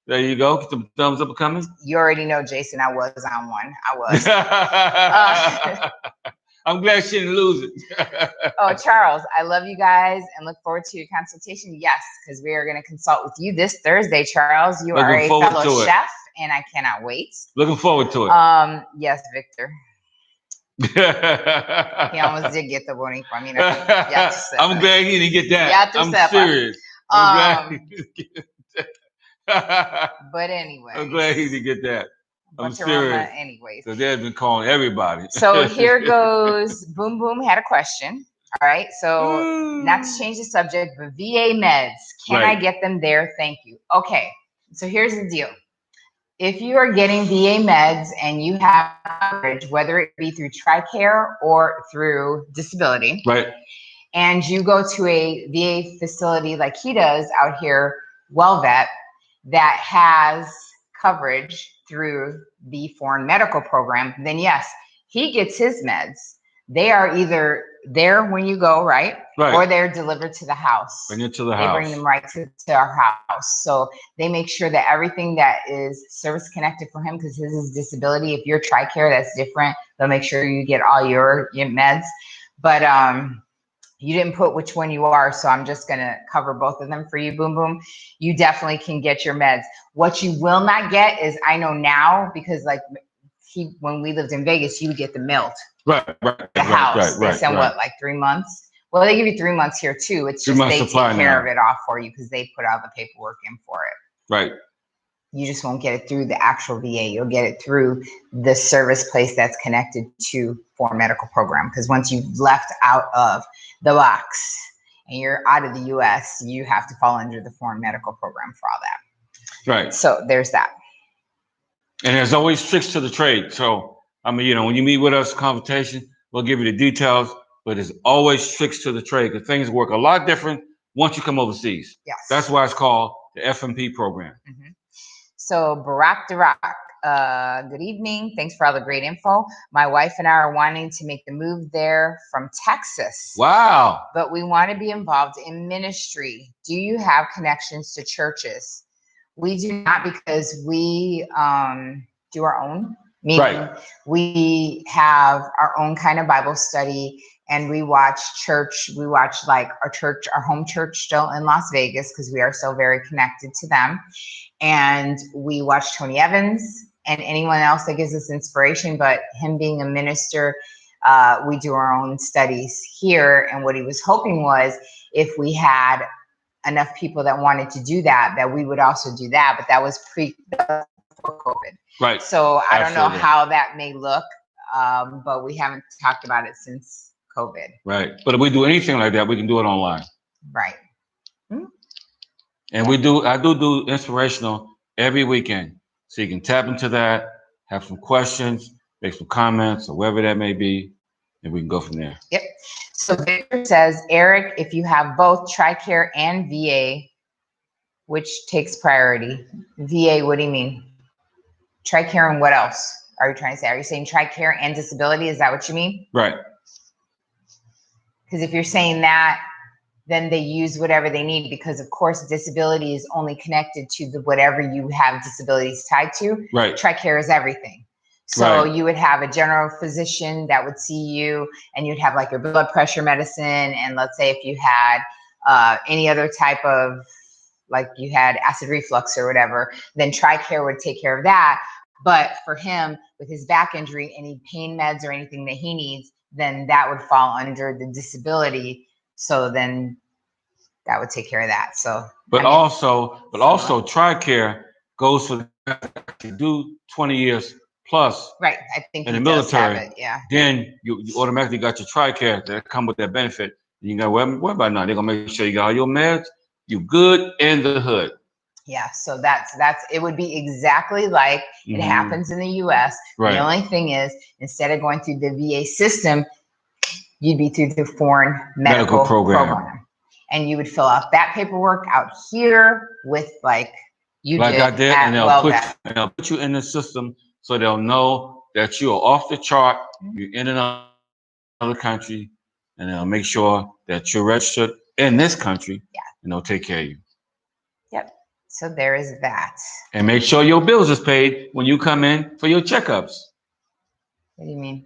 There you go. Keep them thumbs up coming. You already know, Jason. I was on one. I was. I'm glad she didn't lose it. Oh, Charles, I love you guys and look forward to your consultation. Yes, because we are going to consult with you this Thursday, Charles. You are a fellow chef, and I cannot wait. Looking forward to it. Yes, Victor. He almost did get the warning from me. I'm glad he didn't get that. I'm serious. I'm glad he didn't get that. But anyway. I'm glad he didn't get that. I'm serious. Anyways. So they've been calling everybody. So here goes. Boom Boom had a question. All right. So not to change the subject, but VA meds. Can I get them there? Thank you. Okay. So here's the deal. If you are getting VA meds and you have coverage, whether it be through TRICARE or through disability, and you go to a VA facility like he does out here, WellVet, that has coverage through the foreign medical program, then yes, he gets his meds. They are either there when you go, or they're delivered to the house. Bring it to the house. They bring them right to our house. So they make sure that everything that is service connected for him, because his is disability. If you're TRICARE, that's different. They'll make sure you get all your meds. But you didn't put which one you are, so I'm just gonna cover both of them for you, Boom Boom. You definitely can get your meds. What you will not get is, I know now, because like when we lived in Vegas, you would get the milk. The house. They send what, like 3 months? Well, they give you 3 months here too. It's just they take care of it off for you because they put all the paperwork in for it. You just won't get it through the actual VA. You'll get it through the service place that's connected to foreign medical program. Because once you've left out of the box and you're out of the US, you have to fall under the foreign medical program for all that. Right. So there's that. And there's always tricks to the trade. So, I mean, you know, when you meet with us, consultation, we'll give you the details, but there's always tricks to the trade because things work a lot different once you come overseas. Yes. That's why it's called the FMP program. Mm-hmm. So Barack Dirac, good evening. Thanks for all the great info. My wife and I are wanting to make the move there from Texas. Wow. But we want to be involved in ministry. Do you have connections to churches? We do not, because we do our own. Meaning we have our own kind of Bible study, and we watch church. We watch like our home church still in Las Vegas, because we are so very connected to them. And we watch Tony Evans and anyone else that gives us inspiration. But him being a minister, we do our own studies here. And what he was hoping was, if we had enough people that wanted to do that, that we would also do that. But that was before COVID. Right. So I don't know how that may look, but we haven't talked about it since COVID. Right. But if we do anything like that, we can do it online. Right. Mm-hmm. And I do inspirational every weekend. So you can tap into that, have some questions, make some comments, or whatever that may be, and we can go from there. Yep. So Victor says, Eric, if you have both TRICARE and VA, which takes priority? VA, what do you mean? TRICARE and what else are you trying to say? Are you saying TRICARE and disability? Is that what you mean? Right. Because if you're saying that, then they use whatever they need, because of course disability is only connected to whatever you have disabilities tied to. Right. TRICARE is everything. So you would have a general physician that would see you, and you'd have like your blood pressure medicine. And let's say if you had any other type of, like you had acid reflux or whatever, then TRICARE would take care of that. But for him, with his back injury, any pain meds or anything that he needs, then that would fall under the disability. So then that would take care of that. So, but also TRICARE goes for to do 20 years plus. Right. I think in the military. Have it, yeah. Then you automatically got your TRICARE that come with that benefit. You got worry about nothing. They're gonna make sure you got all your meds. You good in the hood. Yeah, so that's it would be exactly like it happens in the US. Right. The only thing is, instead of going through the VA system, you'd be through the foreign medical program. And you would fill out that paperwork out here with like you like did I did, at and they'll put you in the system so they'll know that you are off the chart, you're in another country, and they'll make sure that you're registered in this country. Yeah. And they'll take care of you. Yep. So there is that. And make sure your bills is paid when you come in for your checkups. What do you mean?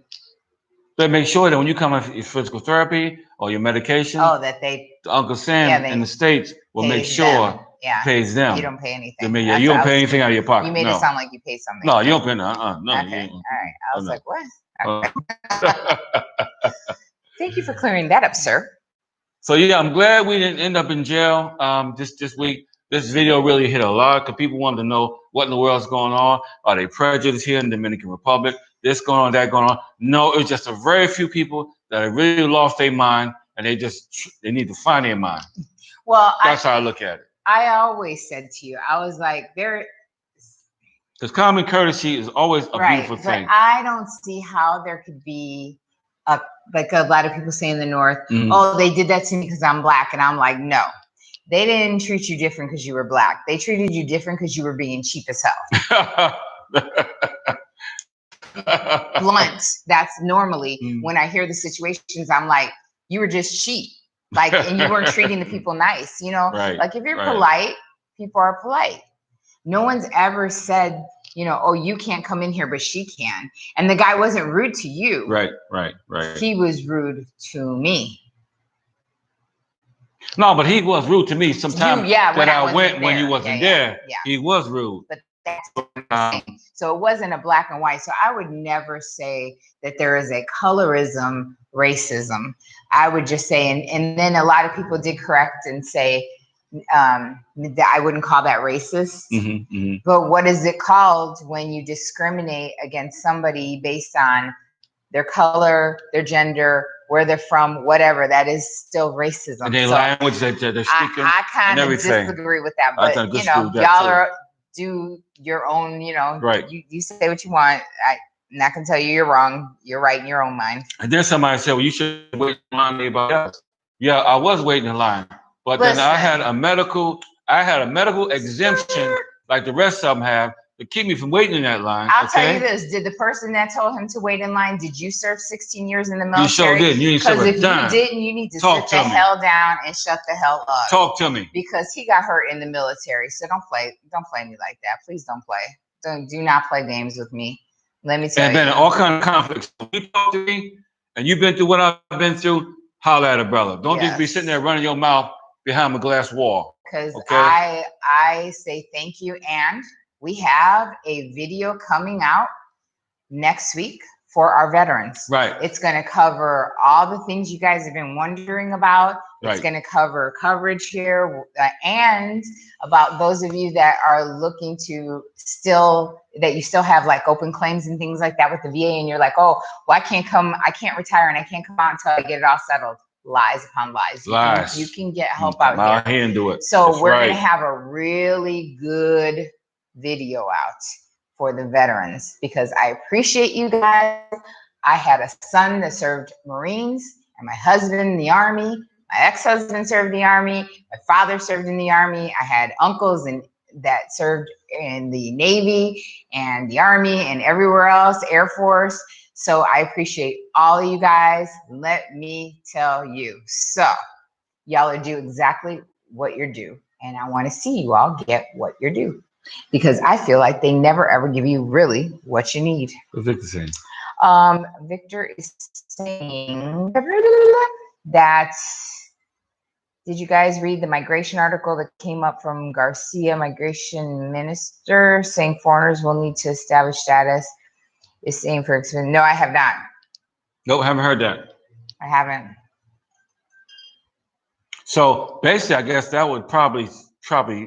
But make sure that when you come in for your physical therapy or your medication, that Uncle Sam in the States will make sure pays them. You don't pay anything. You don't pay anything out of your pocket. You made it sound like you pay something. No, you don't pay no. Okay. All right. I was like, what? Okay. Thank you for clearing that up, sir. So yeah, I'm glad we didn't end up in jail this week. This video really hit a lot because people wanted to know what in the world's going on. Are they prejudiced here in the Dominican Republic? This going on, that going on. No, it was just a very few people that have really lost their mind, and they need to find their mind. Well, that's how I look at it. I always said to you, I was like, because common courtesy is always a beautiful thing. But I don't see how there could be like a lot of people say in the North, oh, they did that to me because I'm black. And I'm like, no, they didn't treat you different because you were black. They treated you different because you were being cheap as hell. Blunt. That's normally when I hear the situations, I'm like, you were just cheap. Like, and you weren't treating the people nice, you know? Right, like if you're polite, people are polite. No one's ever said, you know, oh, you can't come in here, but she can. And the guy wasn't rude to you. Right. He was rude to me. No, but he was rude to me sometimes. When I went when you wasn't there. Yeah. He was rude. But that's what I'm saying. So it wasn't a black and white. So I would never say that there is a colorism, racism. I would just say, and then a lot of people did correct and say, that I wouldn't call that racist. But what is it called when you discriminate against somebody based on their color, their gender, where they're from, whatever? That is still racism. And their language that they're speaking. I kind of disagree with that, but y'all do your own. Right. You say what you want. I'm not gonna tell you you're wrong. You're right in your own mind. And then somebody said, "Well, you should wait in line about us." Yeah, I was waiting in line, but then I had a medical exemption like the rest of them have to keep me from waiting in that line. I'll tell you this: did the person that told him to wait in line, did you serve 16 years in the military? You sure did. You didn't serve a dime. Because if you didn't, you need to sit the hell down and shut the hell up. Talk to me. Because he got hurt in the military. So don't play me like that. Please don't play. Do not play games with me. Let me tell you. And been in all kinds of conflicts. When you talk to me and you've been through what I've been through, holler at a brother. Don't just be sitting there running your mouth behind a glass wall. Because I say thank you. And we have a video coming out next week for our veterans. Right. It's going to cover all the things you guys have been wondering about. It's going to cover coverage here and about those of you that are looking to you still have like open claims and things like that with the VA, and you're like, oh, well, I can't retire and I can't come out until I get it all settled. Lies upon lies. You can get help out here. And do it. So we're going to have a really good video out for the veterans because I appreciate you guys. I had a son that served Marines and my husband in the Army. My ex-husband served in the Army. My father served in the Army. I had uncles that served in the Navy and the Army and everywhere else, Air Force. So I appreciate all of you guys. Let me tell you. So y'all are due exactly what you're due. And I want to see you all get what you're due. Because I feel like they never ever give you really what you need. What's Victor saying? Victor is saying that, did you guys read the migration article that came up from Garcia, migration minister, saying foreigners will need to establish status? Is saying for experience. No, I have not. Nope, haven't heard that. I haven't. So basically, I guess that would probably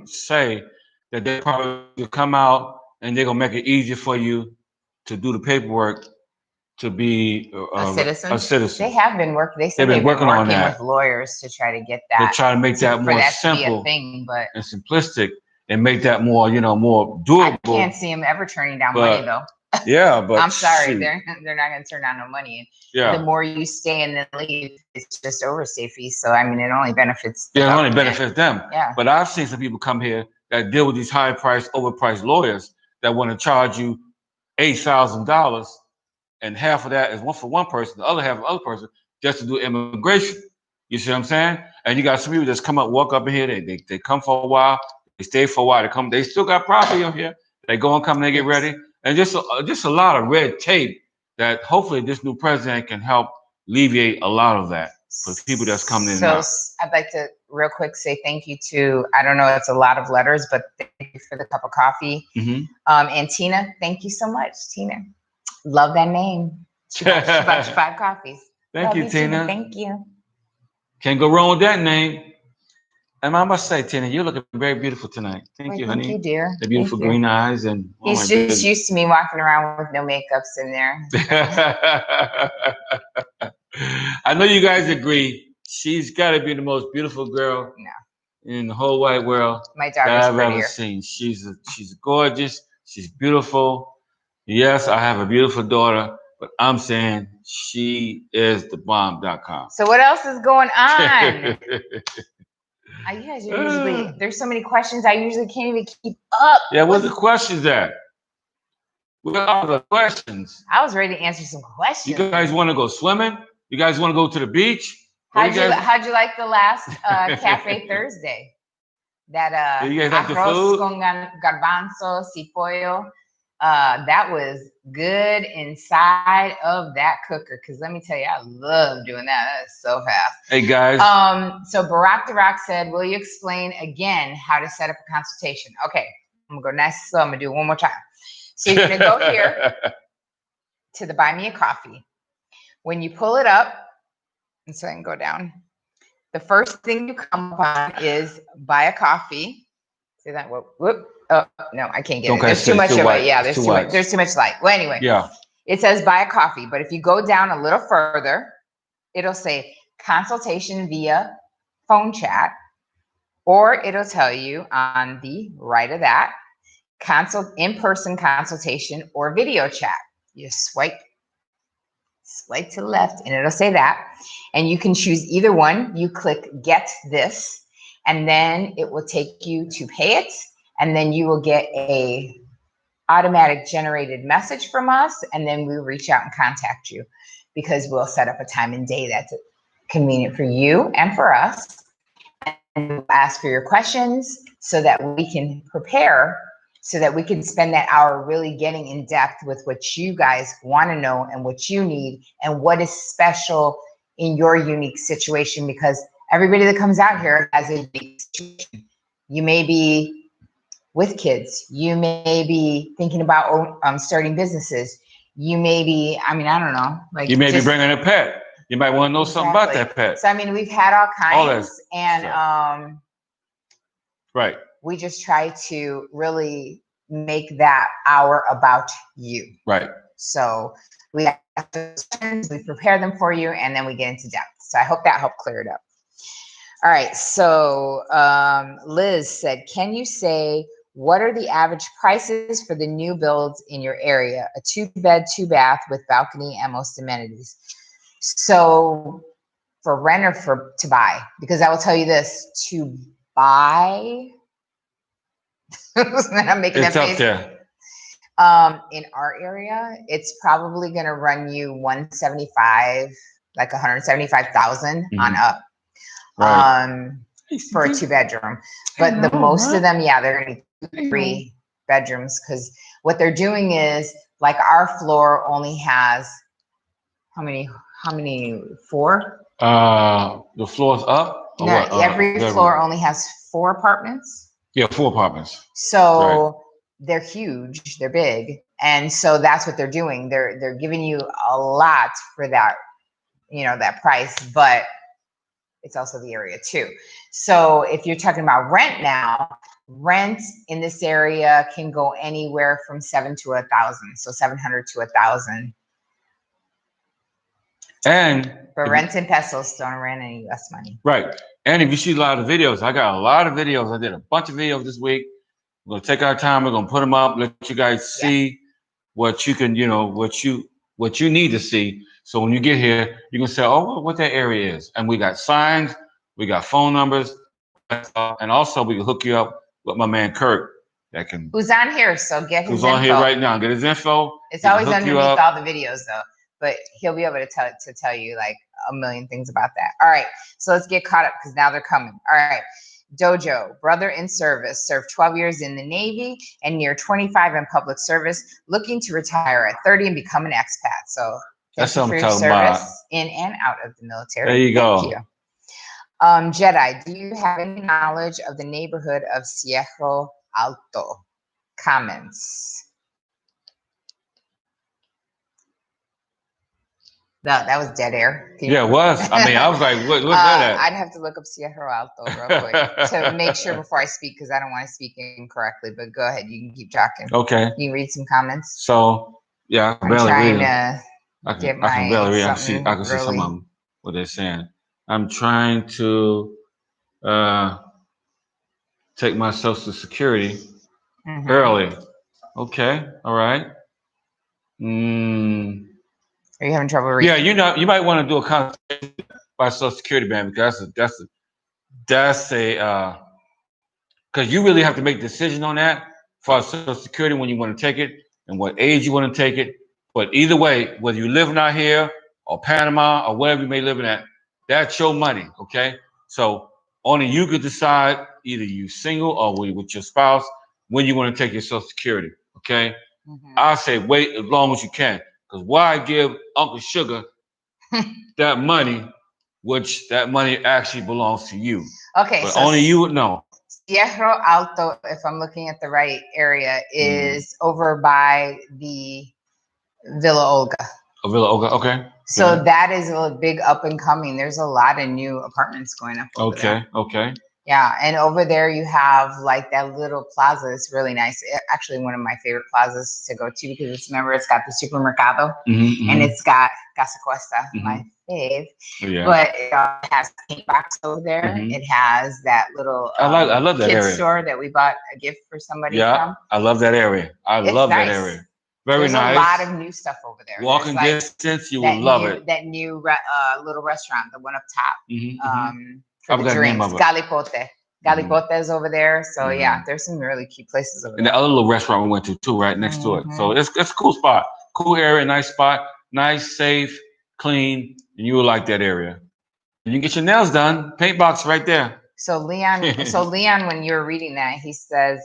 say that they probably come out and they're gonna make it easier for you to do the paperwork to be a citizen. They have been working. They've been working on that with lawyers to try to get that. They try to make that more simple and simplistic, and make that more more doable. I can't see them ever turning down money though. Yeah, but I'm sorry, they're not going to turn down no money. Yeah. The more you stay and then leave, it's just overstay fees. So I mean, it only benefits. Yeah, it only benefits them. Yeah. But I've seen some people come here that deal with these high-priced, overpriced lawyers that want to charge you $8,000, and half of that is for one person, the other half for the other person, just to do immigration. You see what I'm saying? And you got some people just walk up in here. They come for a while, they stay for a while. They still got property up here. They go and come and they get ready. And just a lot of red tape that hopefully this new president can help alleviate a lot of that for people that's coming in now. So I'd like to real quick say thank you to, I don't know, it's a lot of letters, but thank you for the cup of coffee. Mm-hmm. And Tina, thank you so much, Tina. Love that name. She bought you 5 coffees. Thank you, Tina. Thank you. Can't go wrong with that name. And I must say, Tina, you're looking very beautiful tonight. Thank you, honey. Thank you, dear. The beautiful green eyes. And he's just used to me walking around with no makeups in there. I know you guys agree. She's got to be the most beautiful girl in the whole wide world My that daughter's I've prettier. ever seen. She's gorgeous. She's beautiful. Yes, I have a beautiful daughter, but I'm saying she is the bomb.com. So what else is going on? You guys are usually, there's so many questions, I usually can't even keep up. Yeah, where's the questions at? Where are the questions? I was ready to answer some questions. You guys want to go swimming? You guys want to go to the beach? How'd you like the last Cafe Thursday? That you guys like the arroz food? con garbanzo, cipollo. That was good inside of that cooker. Because let me tell you, I love doing that. That's so fast. Hey, guys. So Barack the Rock said, will you explain again how to set up a consultation? Okay, I'm going to go nice and slow. I'm going to do it one more time. So you're going to go here to the Buy Me a Coffee. When you pull it up, and so I can go down. the first thing you come upon is buy a coffee. See that? Whoop. Oh, no, I can't get it. There's too much of it. Yeah, there's too much. There's too much light. Well, anyway. Yeah. It says buy a coffee, but if you go down a little further, it'll say consultation via phone chat, or it'll tell you on the right of that, in-person consultation or video chat. You swipe to the left and it'll say that, and you can choose either one. You click get this, and then it will take you to pay it, and then you will get a automatic generated message from us, and then we'll reach out and contact you, because we'll set up a time and day that's convenient for you and for us, and we'll ask for your questions so that we can prepare, so that we can spend that hour really getting in depth with what you guys want to know and what you need and what is special in your unique situation, because everybody that comes out here has a unique situation. You may be with kids, you may be thinking about starting businesses, you may be, I don't know, like you may be bringing a pet. You might want to know something about that pet. So we've had all kinds, and right. We just try to really make that hour about you. Right. So we ask those questions, we prepare them for you, and then we get into depth. So I hope that helped clear it up. All right. So Liz said, can you say what are the average prices for the new builds in your area? A 2-bed, 2-bath with balcony and most amenities. So for rent or to buy? Because I will tell you this, to buy, I'm making it's that up face. there. In our area, it's probably going to run you 175, like 175,000 on up. Right. For a 2-bedroom, but the most of them, yeah, they're going to be 3 bedrooms, because what they're doing is, like, our floor only has how many 4? The floor's up? No, every floor only has 4 apartments. Yeah, 4 apartments. So they're huge, they're big, and so that's what they're doing. They're giving you a lot for that, that price, but it's also the area too. So if you're talking about rent now, rent in this area can go anywhere from 7 to 1,000. So 700 to 1,000. And for rent in pesos, don't rent in US money. Right. And if you see a lot of videos, I got a lot of videos. I did a bunch of videos this week. We're gonna take our time, we're gonna put them up, let you guys see what you can, what you need to see. So when you get here, you can say, oh, what that area is. And we got signs, we got phone numbers, and also we can hook you up with my man Kurt. Who's on here, so get his info. Who's on here right now, get his info. It's always underneath all the videos though, but he'll be able to tell you like a million things about that. All right, so let's get caught up because now they're coming. All right. Dojo, brother in service, served 12 years in the Navy and near 25 in public service, looking to retire at 30 and become an expat. So that's thank you for your service in and out of the military. There you go. Thank you. Jedi, do you have any knowledge of the neighborhood of Cerro Alto? Comments. No, that was dead air. Yeah, it was. I mean, I was like, what's that at? I'd have to look up Cerro Alto real quick to make sure before I speak, because I don't want to speak incorrectly, but go ahead. You can keep talking. Okay. You can read some comments. So, yeah, I'm trying to I can barely read. I can see some of them, what they're saying. I'm trying to take my Social Security early. Okay. All right. Are you having trouble reading? Yeah, you might want to do a consultation by Social Security, man, because that's a because you really have to make a decision on that for Social Security when you want to take it and what age you want to take it. But either way, whether you're living out here or Panama or wherever you may live in at, that's your money, okay? So only you could decide, either you single or with your spouse, when you want to take your Social Security, okay? I say wait as long as you can. Because why give Uncle Sugar that money, which that money actually belongs to you? Okay, but so only you would know. Cerro Alto, if I'm looking at the right area, is over by the Villa Olga. Oh, Villa Olga, okay. So that is a big up and coming. There's a lot of new apartments going up over there. Okay. Yeah, and over there you have like that little plaza. It's really nice. Actually, one of my favorite plazas to go to because it's got the supermercado and it's got Casa Cuesta, my fave. Yeah. But it has a paint box over there. It has that little I love that kids area. store that we bought a gift for somebody. Yeah, from. I love that area. I love nice. that area. Very There's nice. a lot of new stuff over there. Walking distance, you will love it. That new little restaurant, the one up top. I forgot the name of it. Galipote is over there. So yeah, there's some really cute places over there. And the other little restaurant we went to too, right next to it. So it's a cool spot. Cool area, nice spot. Nice, safe, clean. And you will like that area. And you get your nails done. Paint box right there. So Leon, when you were reading that, he says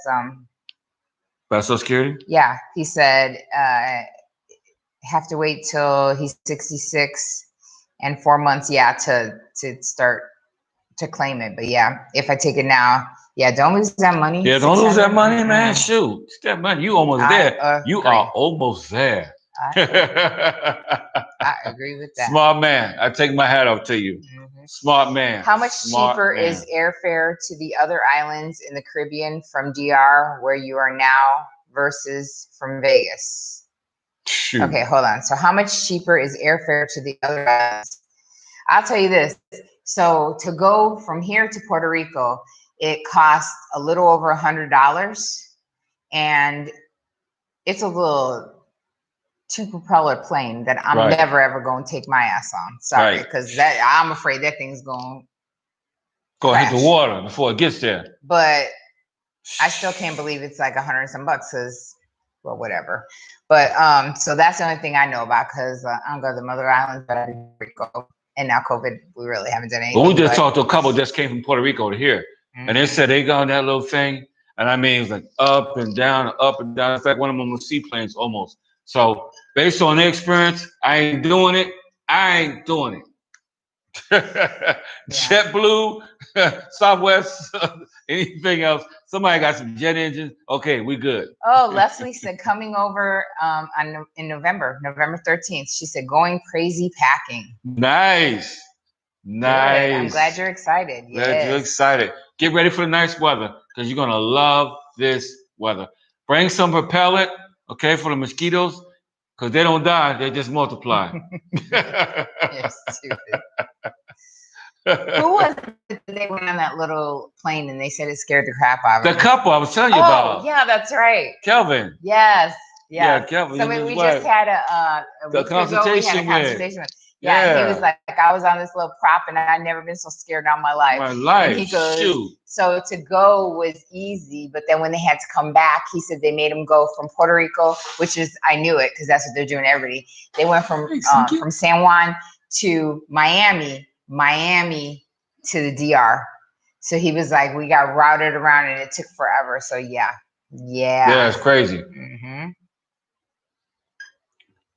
about Social Security? Yeah. He said have to wait till he's 66 and 4 months, to start to claim it. But yeah, if I take it now, don't lose that money. Yeah, don't lose that money, man. Shoot. It's that money. You almost there. You are almost there. I agree with that. Smart man. I take my hat off to you. Smart man. How much cheaper is airfare to the other islands in the Caribbean from DR where you are now versus from Vegas? Shoot. Okay, hold on. So how much cheaper is airfare to the other islands? I'll tell you this. So to go from here to Puerto Rico, it costs a little over $100, and it's a little two-propeller plane that I'm never ever going to take my ass on. Sorry, because I'm afraid that thing's going to hit the water before it gets there. But I still can't believe it's like $100 and some bucks, because, well, whatever. But so that's the only thing I know about, because I don't go to the Mother Islands, but I did Puerto Rico. And now COVID, we really haven't done anything. But we just talked to a couple that just came from Puerto Rico to here. And they said they got on that little thing. And I mean, it was like up and down, up and down. In fact, one of them was seaplanes almost. So based on their experience, I ain't doing it. JetBlue, Southwest, anything else. Somebody got some jet engines. Okay, we good. Oh, Leslie said coming over in November 13th. She said going crazy packing. Nice. Good. I'm glad you're excited. Glad you're excited. Get ready for the nice weather, because you're gonna love this weather. Bring some propellant, okay, for the mosquitoes, because they don't die, they just multiply. You're stupid. Who was it that they went on that little plane and they said it scared the crap out of them? The couple I was telling you about. Oh, yeah, that's right. Kelvin. Yes. Yeah, Kelvin. So we just had a consultation with. Yeah, he was like, I was on this little prop and I'd never been so scared in my life. And he goes, shoot. So to go was easy, but then when they had to come back, he said they made him go from Puerto Rico, which is, I knew it because that's what they're doing everybody. They went from San Juan to Miami to the DR. So he was like, we got routed around and it took forever. So yeah, it's crazy.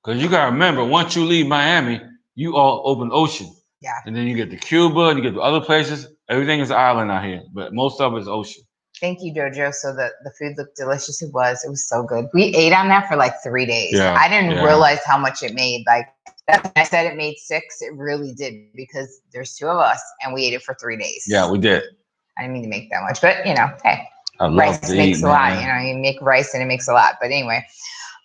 Because you gotta remember, once you leave Miami, you all open ocean. Yeah. And then you get to Cuba and you get to other places. Everything is an island out here, but most of it is ocean. Thank you, Jojo. So the food looked delicious. It was so good. We ate on that for like 3 days. Yeah, I didn't realize how much it made. Like I said, it made 6. It really did, because there's 2 of us and we ate it for 3 days. Yeah, we did. I didn't mean to make that much, but hey, rice makes a lot. You make rice and it makes a lot. But anyway,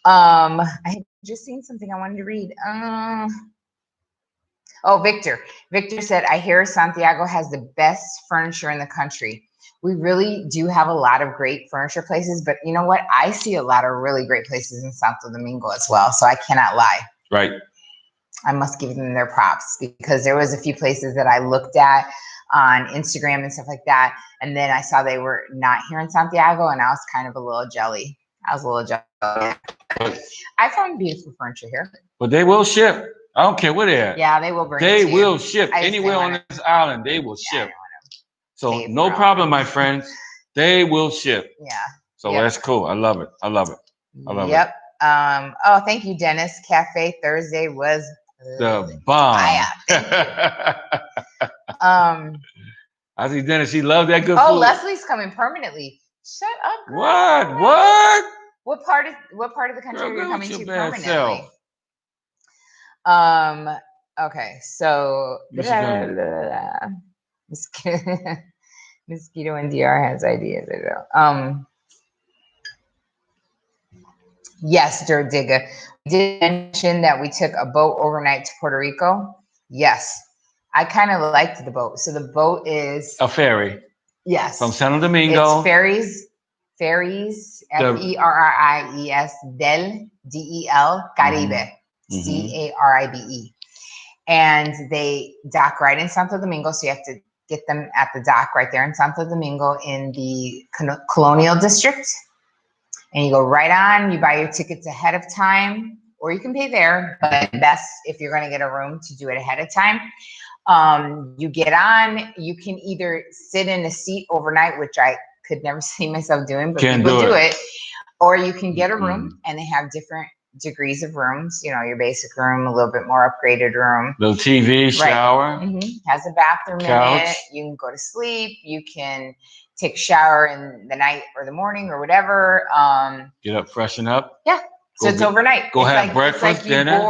I had just seen something I wanted to read. Victor. Victor said, I hear Santiago has the best furniture in the country. We really do have a lot of great furniture places, but you know what? I see a lot of really great places in Santo Domingo as well. So I cannot lie. Right. I must give them their props, because there was a few places that I looked at on Instagram and stuff like that. And then I saw they were not here in Santiago, and I was kind of a little jelly. I found beautiful furniture here. But they will ship. I don't care where they're at. Yeah, they will bring it to you. They will ship. Anywhere on this island, they will ship. So no problem, my friends. They will ship. Yeah. So that's cool. I love it. Yep. Thank you, Dennis. Cafe Thursday was the bomb. I see Dennis. She loved that good food. Oh, Leslie's coming permanently. Shut up, girl. What? What part of the country are you coming to permanently? Okay, so Michigan. Mosquito and DR has ideas. Yes, Dirt Digger. We did mention that we took a boat overnight to Puerto Rico. Yes, I kind of liked the boat. So the boat is A ferry yes from Santo Domingo. It's ferries, Ferries del Caribe, Caribe, and they dock right in Santo Domingo. So you have to get them at the dock right there in Santo Domingo in the Colonial District. And you go right on, you buy your tickets ahead of time, or you can pay there, but best if you're going to get a room to do it ahead of time. You get on, you can either sit in a seat overnight, which I could never see myself doing, but people do it, or you can get a room, and they have different degrees of rooms. You know, your basic room, a little bit more upgraded room. Little TV, shower. Right. Has a bathroom couch in it. You can go to sleep. You can take a shower in the night or the morning or whatever. Get up, freshen up. Yeah. So it's overnight. Go have breakfast, dinner.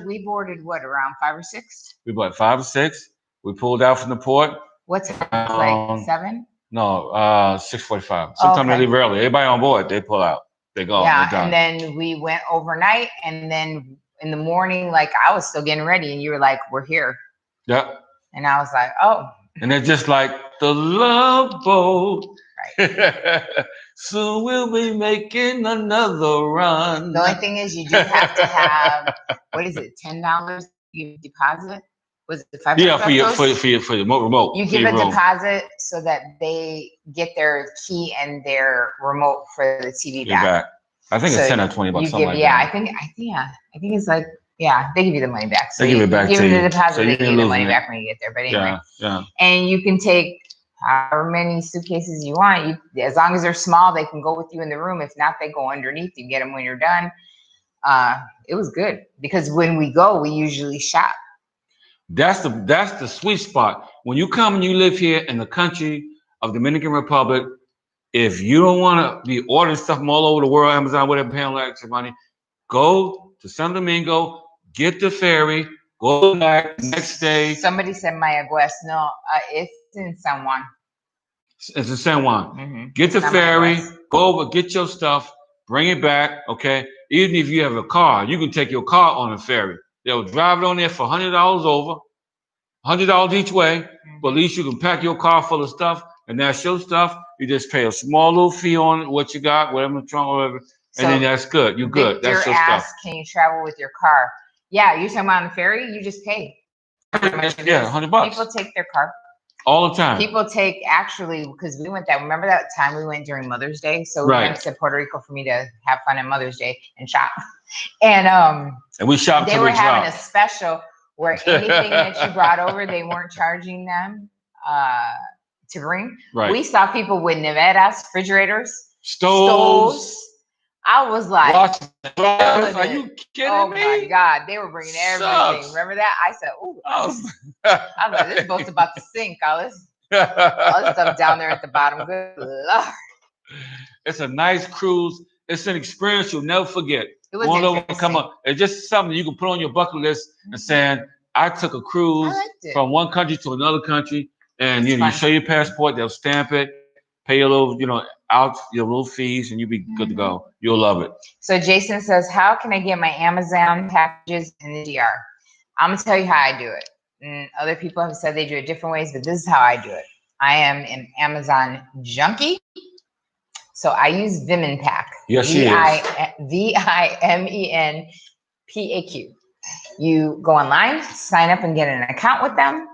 We boarded what, around 5 or 6? We bought 5 or 6. We pulled out from the port. What time? Like 7? No, 6:45. Sometimes they leave early. Everybody on board, they pull out. They go. Yeah, and then we went overnight, and then in the morning, like I was still getting ready, and you were like, "We're here." Yep. And I was like, "Oh." And they're just like the Love Boat. Right. Soon we'll be making another run. The only thing is, you do have to have what is it? $10 you deposit. Was it $5? Yeah, for your remote. You give a deposit so that they get their key and their remote for the TV back. I think it's 10 or 20 bucks. Something like that. I think it's like they give you the money back. So they give it back to you. Give the deposit, they give you the money back when you get there. But anyway, and you can take however many suitcases you want. As long as they're small, they can go with you in the room. If not, they go underneath. You get them when you're done. It was good because when we go, we usually shop. That's the sweet spot. When you come and you live here in the country of Dominican Republic, if you don't want to be ordering stuff from all over the world, Amazon, whatever, paying all that extra money, go to Santo Domingo, get the ferry, go back next day. Somebody said Mayagüez. No, it's in San Juan. It's in San Juan. Get the ferry, go over, get your stuff, bring it back, okay? Even if you have a car, you can take your car on the ferry. They'll drive it on there for $100 over, $100 each way, but at least you can pack your car full of stuff, and that's your stuff. You just pay a small little fee on what you got, whatever in the trunk or whatever, and then that's good. You're good. That's your stuff. Can you travel with your car? Yeah, you're talking about on the ferry, you just pay. Yeah, $100. People take their car. All the time. People take, actually, because we went remember that time we went during Mother's Day? So we went to Puerto Rico for me to have fun on Mother's Day and shop. And we shopped. They were having a special where anything that you brought over, they weren't charging them to bring. Right. We saw people with neveras, refrigerators, stoves. I was like, are you kidding me? Oh my God, they were bringing everything. Remember that? I said, ooh. I was like, this boat's about to sink. All this stuff down there at the bottom. Good Lord. It's a nice cruise. It's an experience you'll never forget. It was It's just something you can put on your bucket list and saying, I took a cruise from one country to another country, and you show your passport, they'll stamp it, pay your little, out your little fees, and you'll be good to go. You'll love it. So Jason says, how can I get my Amazon packages in the DR? I'm gonna tell you how I do it. And other people have said they do it different ways, but this is how I do it. I am an Amazon junkie. So I use Vimenpack. Yes, she is. VIMENPAQ. You go online, sign up, and get an account with them.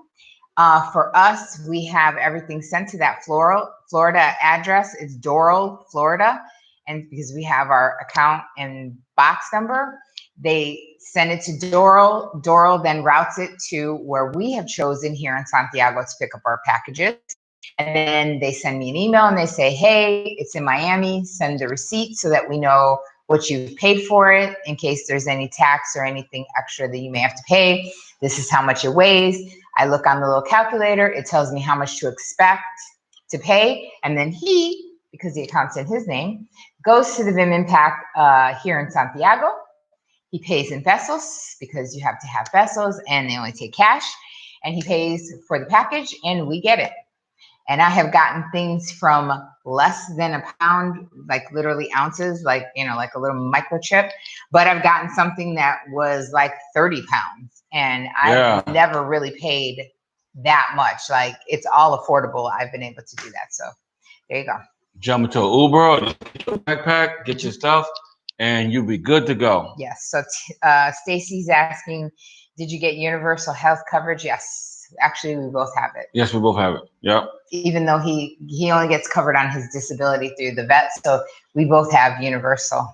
For us, we have everything sent to that Florida address. It's Doral, Florida. And because we have our account and box number, they send it to Doral. Doral then routes it to where we have chosen here in Santiago to pick up our packages. And then they send me an email and they say, hey, it's in Miami, send the receipt so that we know what you've paid for it in case there's any tax or anything extra that you may have to pay. This is how much it weighs. I look on the little calculator. It tells me how much to expect to pay. And then he, because the account's in his name, goes to the Vimenpack here in Santiago. He pays in pesos because you have to have pesos and they only take cash. And he pays for the package and we get it. And I have gotten things from less than a pound, like literally ounces, like, like a little microchip. But I've gotten something that was like 30 pounds. And I've never really paid that much. Like, it's all affordable. I've been able to do that. So there you go. Jump into an Uber, or get your backpack, get your stuff, and you'll be good to go. Yes. So Stacy's asking, did you get universal health coverage? Yes. Actually, we both have it. Yes, we both have it. Yep. Even though he only gets covered on his disability through the vet, so we both have universal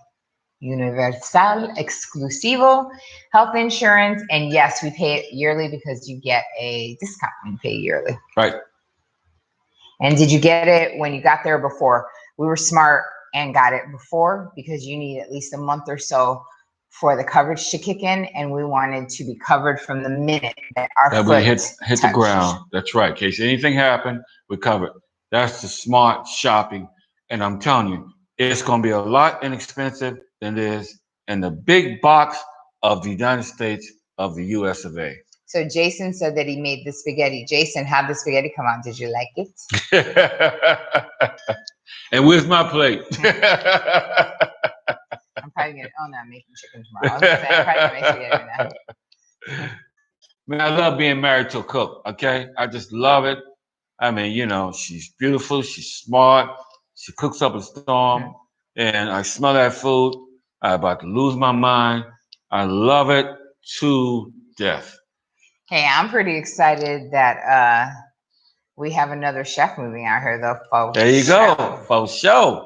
exclusivo health insurance. And yes, we pay it yearly because you get a discount when you pay yearly. Right. And did you get it when you got there before? We were smart and got it before because you need at least a month or so for the coverage to kick in, and we wanted to be covered from the minute that our foot we hit the ground. That's right. In case anything happened, we're covered. That's the smart shopping. And I'm telling you, it's going to be a lot inexpensive than it is in the big box of the United States of the US of A. So Jason said that he made the spaghetti. Jason, how'd the spaghetti come out? Did you like it? And where's my plate? I'm probably gonna I'm making chicken tomorrow. I'm probably gonna make spaghetti now. Man, I love being married to a cook. Okay, I just love it. I mean, she's beautiful, she's smart, she cooks up a storm, and I smell that food. I'm about to lose my mind. I love it to death. Hey, I'm pretty excited that we have another chef moving out here, though. Folks. There you go, for sure.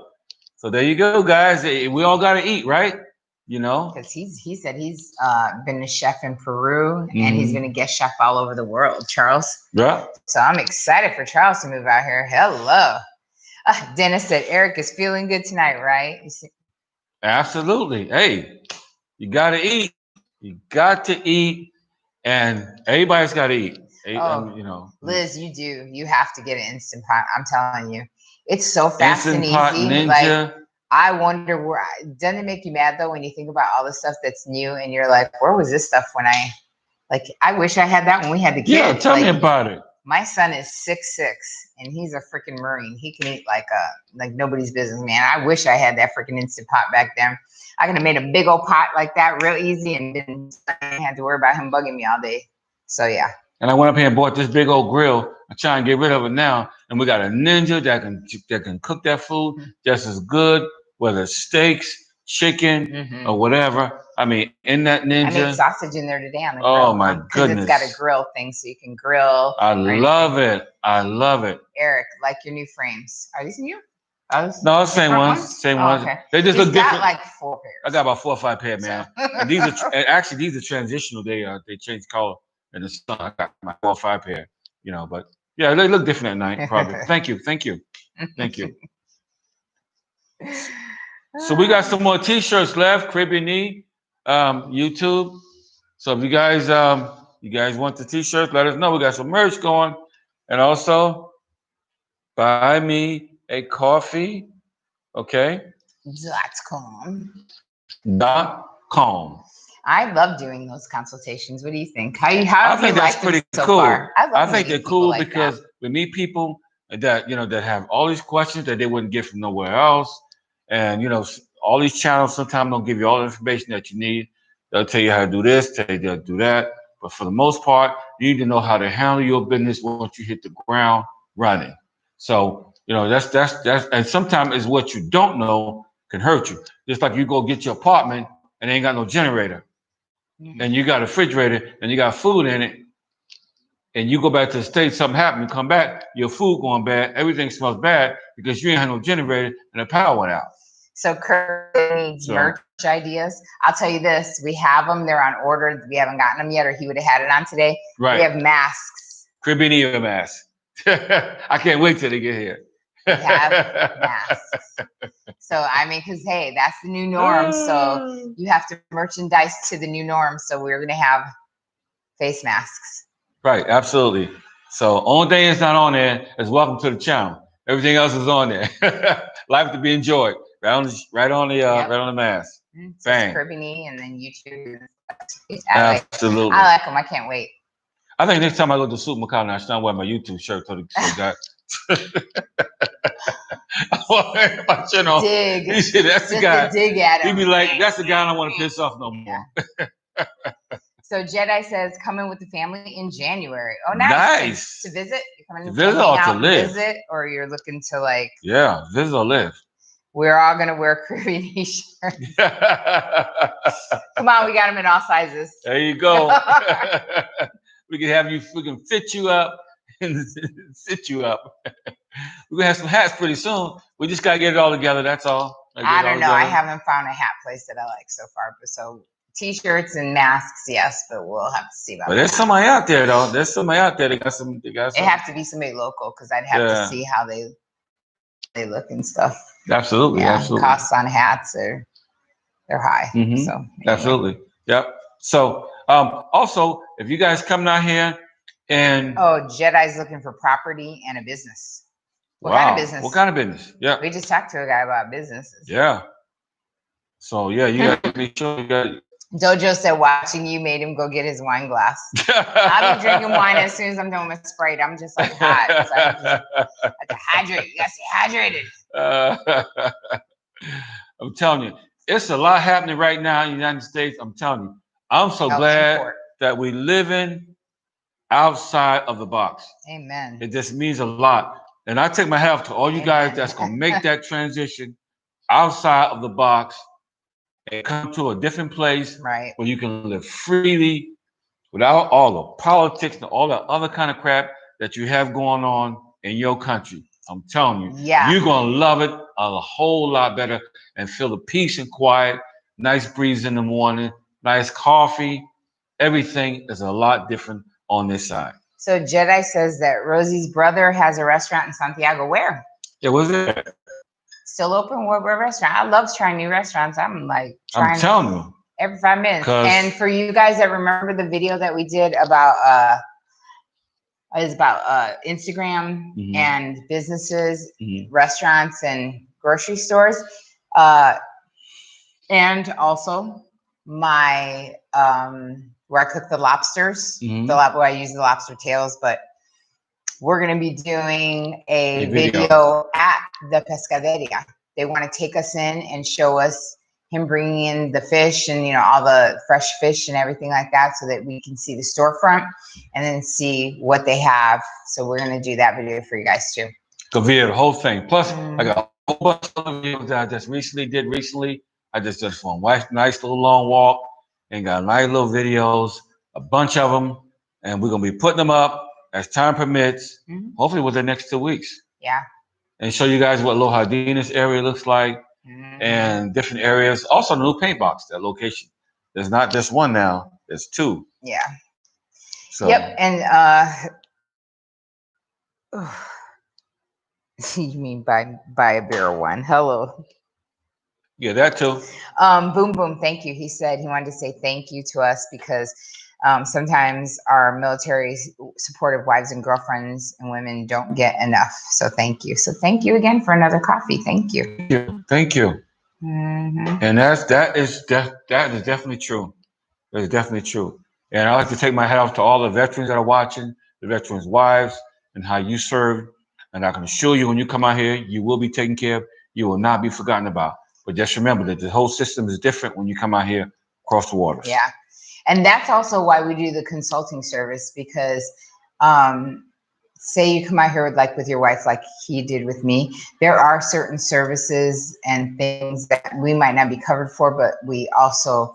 So there you go, guys. We all got to eat, right? Because he said he's been a chef in Peru, and he's been a guest chef all over the world, Charles. Yeah. So I'm excited for Charles to move out here. Hello. Dennis said, Eric is feeling good tonight, right? Absolutely. Hey, you got to eat. You got to eat, and everybody's got to eat. Liz, you do. You have to get an Instant Pot. I'm telling you. It's so fast and easy. Ninja. Like, I wonder doesn't it make you mad though when you think about all the stuff that's new and you're like, where was this stuff when I wish I had that when we had the kids. Yeah, tell me about it. My son is 6'6" and he's a freaking Marine. He can eat like nobody's business, man. I wish I had that freaking Instant Pot back then. I could have made a big old pot like that real easy and didn't have to worry about him bugging me all day. So yeah. And I went up here and bought this big old grill. I'm trying to get rid of it now. And we got a Ninja that can cook that food just as good, whether it's steaks, chicken, or whatever. I mean, in that Ninja. I made sausage in there today on the grill. Oh my goodness. It's got a grill thing so you can grill. I love it. I love it. Eric, like your new frames. Are these new? No, same ones. Same ones. Okay. They just look different. Like 4 pairs. I got about 4 or 5 pairs, man. And these are transitional. They change color in the sun. I got my 4 or 5 pair, but yeah, they look different at night, probably. Thank you. So we got some more t-shirts left, Caribbean Knee, YouTube. So if you guys want the t-shirts, let us know. We got some merch going. And also buy me a coffee, okay? .com. I love doing those consultations. What do you think? How I think that's pretty cool. I think they're cool like because we meet people that that have all these questions that they wouldn't get from nowhere else, and all these channels sometimes don't give you all the information that you need. They'll tell you how to do this, tell you how to do that, but for the most part, you need to know how to handle your business once you hit the ground running. So that's and sometimes it's what you don't know can hurt you. Just like you go get your apartment and they ain't got no generator. And you got a refrigerator and you got food in it, and you go back to the States, something happened, you come back, your food going bad, everything smells bad because you ain't had no generator and the power went out. So Kurt needs merch ideas. I'll tell you this, we have them, they're on order. We haven't gotten them yet, or he would have had it on today. Right. We have masks. Caribbean mask. I can't wait till they get here. We have masks. So, because, hey, that's the new norm. So you have to merchandise to the new norm. So we're going to have face masks. Right. Absolutely. So only thing that's not on there is welcome to the channel. Everything else is on there. Life to be enjoyed. Right on the mask. Bang. Caribbean, and then YouTube. Absolutely. I like them. I can't wait. I think next time I go to Super Macau, I should wear my YouTube shirt so that. You know, dig. That's the guy. Dig at him. He'd be like, that's the guy I don't want to piss off no more. So Jedi says, coming with the family in January. Oh, nice. Nice. To visit? You're coming to visit or to live? Visit, or you're looking to like... Yeah, visit or live. We're all going to wear Caribbean shirts. Come on, we got them in all sizes. There you go. We can fit you up and sit you up. We're going to have some hats pretty soon. We just got to get it all together. That's all. I don't know. I haven't found a hat place that I like so far. So t-shirts and masks, yes, but we'll have to see about that. But there's somebody out there, though. There's somebody out there. They got some. It have to be somebody local because I'd have to see how they look and stuff. Absolutely. Yeah, absolutely. Costs on hats they're high. Mm-hmm. So anyway. Absolutely. Yep. So also, if you guys come down here and Jedi's looking for property and a business. What kind of business? What kind of business? Yeah. We just talked to a guy about businesses. Yeah. So yeah, you got to be sure you got. Dojo said watching you made him go get his wine glass. I'll be drinking wine as soon as I'm done with Sprite. I'm just like hot. So I have to hydrate. You gotta stay hydrated. I'm telling you, it's a lot happening right now in the United States. I'm telling you, I'm so glad that we living outside of the box. Amen. It just means a lot. And I take my hat off to all you guys that's gonna make that transition outside of the box and come to a different place where you can live freely without all the politics and all that other kind of crap that you have going on in your country. I'm telling you, you're gonna love it a whole lot better and feel the peace and quiet, nice breeze in the morning, nice coffee. Everything is a lot different on this side. So Jedi says that Rosie's brother has a restaurant in Santiago. Where? Yeah, was it? Still open? What restaurant? I love trying new restaurants. I'm telling you. Every 5 minutes. And for you guys that remember the video that we did about Instagram and businesses, restaurants and grocery stores, and also my where I cook the lobsters, where I use the lobster tails, but we're going to be doing a video at the pescaderia. They want to take us in and show us him bringing in the fish and, all the fresh fish and everything like that so that we can see the storefront and then see what they have. So we're going to do that video for you guys too. The video, the whole thing. Plus, I got a whole bunch of videos that I just recently. I just for a nice little long walk and got nice little videos, a bunch of them. And we're going to be putting them up as time permits, hopefully within the next 2 weeks. Yeah. And show you guys what Los Jardines area looks like and different areas. Also, the new paint box, that location. There's not just one now, there's 2. Yeah. So. Yep. And you mean buy a beer or one? Hello. Yeah, that too. Boom Boom, thank you. He said he wanted to say thank you to us because sometimes our military supportive wives and girlfriends and women don't get enough. So thank you. So thank you again for another coffee. Thank you. Thank you. And that is definitely true. That is definitely true. And I like to take my hat off to all the veterans that are watching, the veterans' wives, and how you serve. And I can assure you, when you come out here, you will be taken care of. You will not be forgotten about. But just remember that the whole system is different when you come out here across the waters. Yeah. And that's also why we do the consulting service, because say you come out here with your wife, like he did with me, there are certain services and things that we might not be covered for, but we also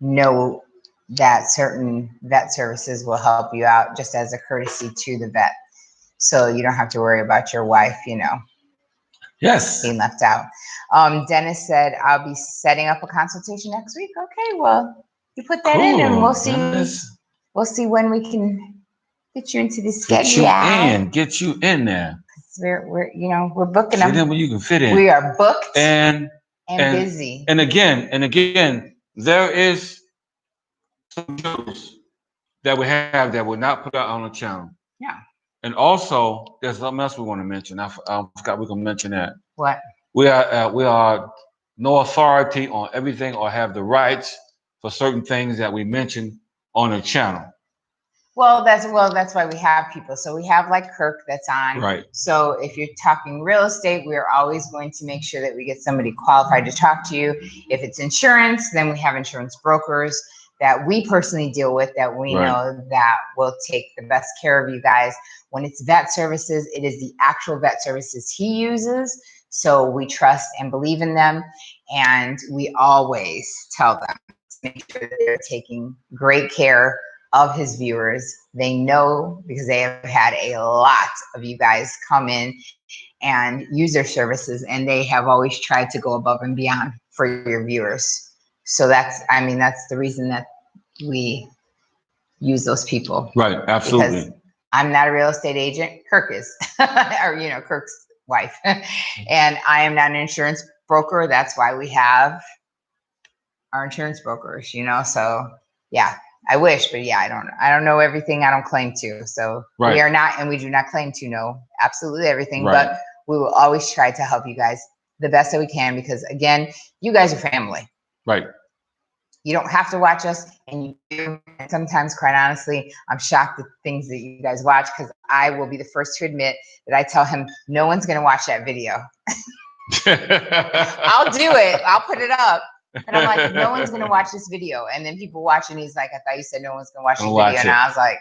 know that certain vet services will help you out just as a courtesy to the vet. So you don't have to worry about your wife, Yes. being left out. Dennis said, I'll be setting up a consultation next week. Okay, well, you put that in and we'll see. Dennis. We'll see when we can get you into the schedule. Get you in there. We're booking them. Get in when you can fit in. We are booked and busy. And again, there is some shows that we have that we're not put out on the channel. Yeah. And also, there's something else we want to mention. I forgot we can mention that. What? We are no authority on everything or have the rights for certain things that we mentioned on the channel. Well, that's why we have people. So we have like Kirk that's on. Right. So if you're talking real estate, we're always going to make sure that we get somebody qualified to talk to you. If it's insurance, then we have insurance brokers that we personally deal with that we know that will take the best care of you guys. When it's vet services, it is the actual vet services he uses. So we trust and believe in them. And we always tell them to make sure that they're taking great care of his viewers. They know because they have had a lot of you guys come in and use their services, and they have always tried to go above and beyond for your viewers. So that's the reason that we use those people. Right, absolutely. Because I'm not a real estate agent. Kirk is, or Kirk's wife, and I am not an insurance broker. That's why we have our insurance brokers. So yeah. I wish, but yeah, I don't know everything. I don't claim to. So we are not, and we do not claim to know absolutely everything, but we will always try to help you guys the best that we can, because again, you guys are family. Right. You don't have to watch us, and you do. And sometimes, quite honestly, I'm shocked at things that you guys watch, because I will be the first to admit that I tell him no one's going to watch that video. I'll do it. I'll put it up. And I'm like, no one's going to watch this video. And then people watch, and he's like, I thought you said no one's going to watch this video. And I was like,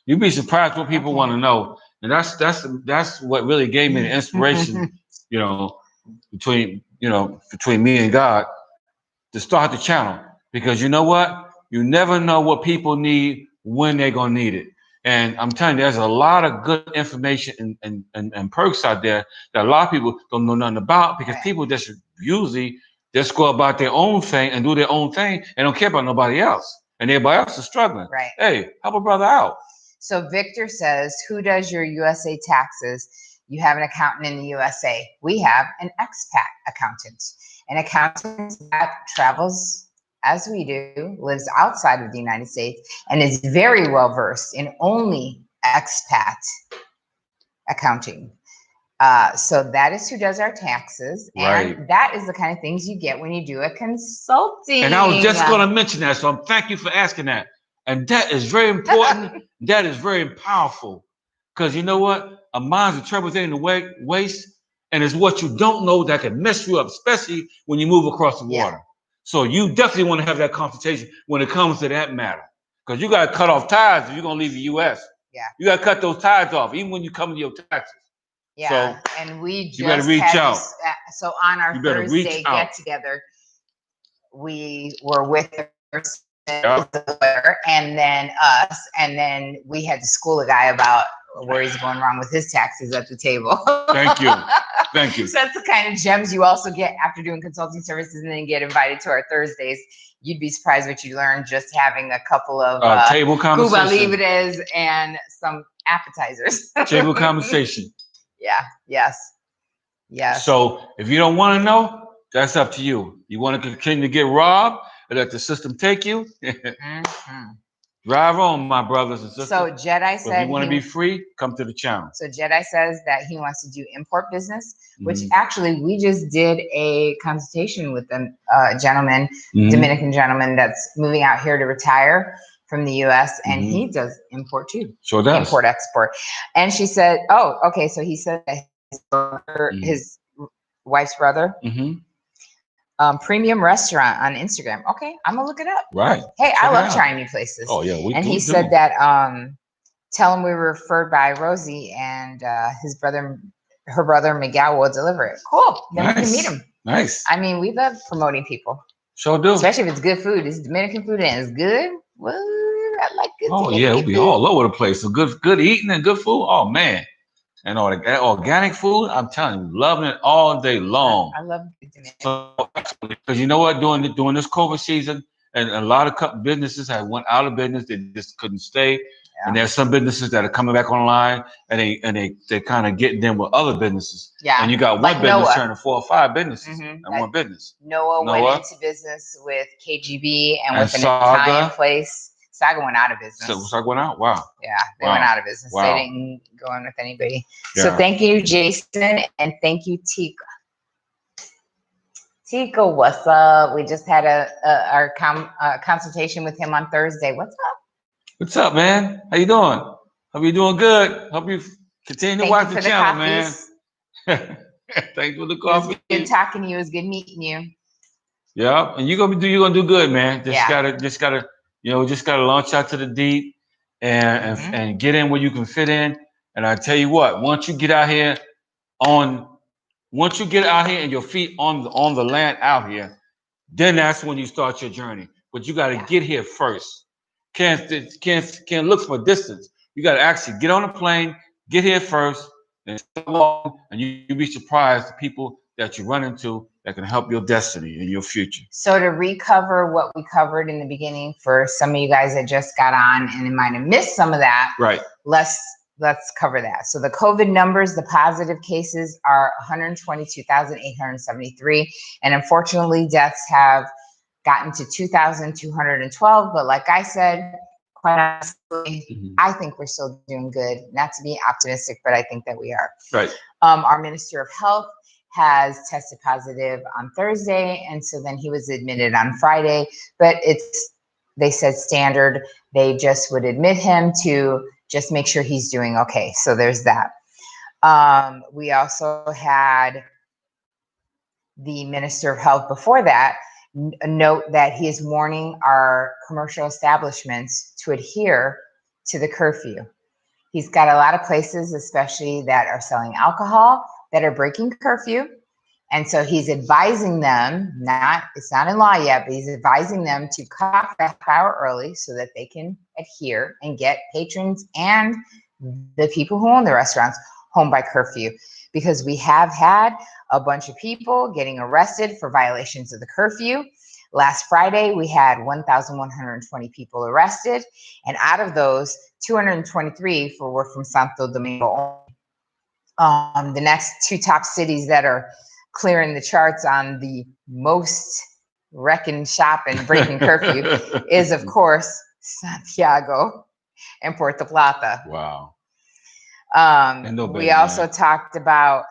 you'd be surprised what people want to know. And that's what really gave me the inspiration, between me and God to start the channel. Because you know what? You never know what people need when they're going to need it. And I'm telling you, there's a lot of good information and perks out there that a lot of people don't know nothing about, because people just usually just go about their own thing and do their own thing and don't care about nobody else. And everybody else is struggling. Right. Hey, help a brother out. So Victor says, who does your USA taxes? You have an accountant in the USA. We have an expat accountant. An accountant that travels as we do, lives outside of the United States, and is very well versed in only expat accounting. So that is who does our taxes. And that is the kind of things you get when you do a consulting. And I was just going to mention that. So thank you for asking that. And that is very important. That is very powerful. Because you know what? A mind's a trouble thing to waste. And it's what you don't know that can mess you up, especially when you move across the water. So you definitely want to have that consultation when it comes to that matter. Because you got to cut off ties if you're going to leave the U.S. Yeah. You got to cut those ties off, even when you come to your taxes. Yeah, so and we just you better reach out. So on our Thursday get together, we were with her and then us, and then we had to school a guy about where he's going wrong with his taxes at the table. Thank you. Thank you. So that's the kind of gems you also get after doing consulting services and then get invited to our Thursdays. You'd be surprised what you learn just having a couple of table conversation, Cuba Libres, and some appetizers. Table conversation. Yeah. Yes. Yes. So if you don't want to know, that's up to you. You want to continue to get robbed and let the system take you? Drive on, my brothers and sisters. So Jedi said, if you want to be free, come to the channel. So Jedi says that he wants to do import business, which actually we just did a consultation with a gentleman, Dominican gentleman that's moving out here to retire from the U.S. and he does import too. Sure does. Import export. And she said, oh, okay. So he said that his brother, his wife's brother, premium restaurant on Instagram. Okay, I'm gonna look it up. Right. Hey, I love trying new places. Oh yeah, and he said that tell him we were referred by Rosie and her brother Miguel will deliver it. Cool. Then we can meet him. Nice. I mean, we love promoting people. Sure do. Especially if it's good food. It's Dominican food and it's good. Well, I like good. Oh yeah, it'll be all over the place. So good eating and good food. Oh man. And all that organic food, I'm telling you, loving it all day long. I love it. Because you know what, during this COVID season, and a lot of businesses have went out of business, they just couldn't stay. Yeah. And there's some businesses that are coming back online, and they kind of getting them with other businesses. Yeah. And you got one business turning 4 or 5 businesses and one business. Noah went into business with KGB and with an Italian place. Saga went out of business. So Saga went out? Wow. Yeah, they went out of business. Wow. They didn't go on with anybody. Yeah. So thank you, Jason, and thank you, Tika. Tico, what's up? We just had our consultation with him on Thursday. What's up? What's up, man? How you doing? Hope you're doing good. Hope you continue to watch the channel, man. Thanks for the coffee. It was good talking to you. It was good meeting you. Yeah, and you're gonna do good, man. Just gotta launch out to the deep and get in where you can fit in. And I tell you what, once you get out here and your feet on the land out here, then that's when you start your journey. But you got to get here first. Can't look for distance. You got to actually get on a plane, get here first, and start walking, and you'll be surprised the people that you run into that can help your destiny and your future. So to recover what we covered in the beginning for some of you guys that just got on and might have missed some of that, right? Let's cover that. So the COVID numbers, the positive cases are 122,873. And unfortunately, deaths have gotten to 2,212. But like I said, quite honestly, I think we're still doing good. Not to be optimistic, but I think that we are. Right. Our Minister of Health has tested positive on Thursday. And so then he was admitted on Friday. But they said standard. They just would admit him to just make sure he's doing okay. So there's that. We also had the Minister of Health before that note that he is warning our commercial establishments to adhere to the curfew. He's got a lot of places, especially that are selling alcohol, that are breaking curfew. And so he's advising them, it's not in law yet, but he's advising them to cut off a half hour early so that they can adhere and get patrons and the people who own the restaurants home by curfew. Because we have had a bunch of people getting arrested for violations of the curfew. Last Friday, we had 1,120 people arrested. And out of those, 223 were from Santo, Domingo. The next two top cities that are clearing the charts on the most wrecking shop and breaking curfew is, of course, Santiago and Puerto Plata. Wow. We also talked about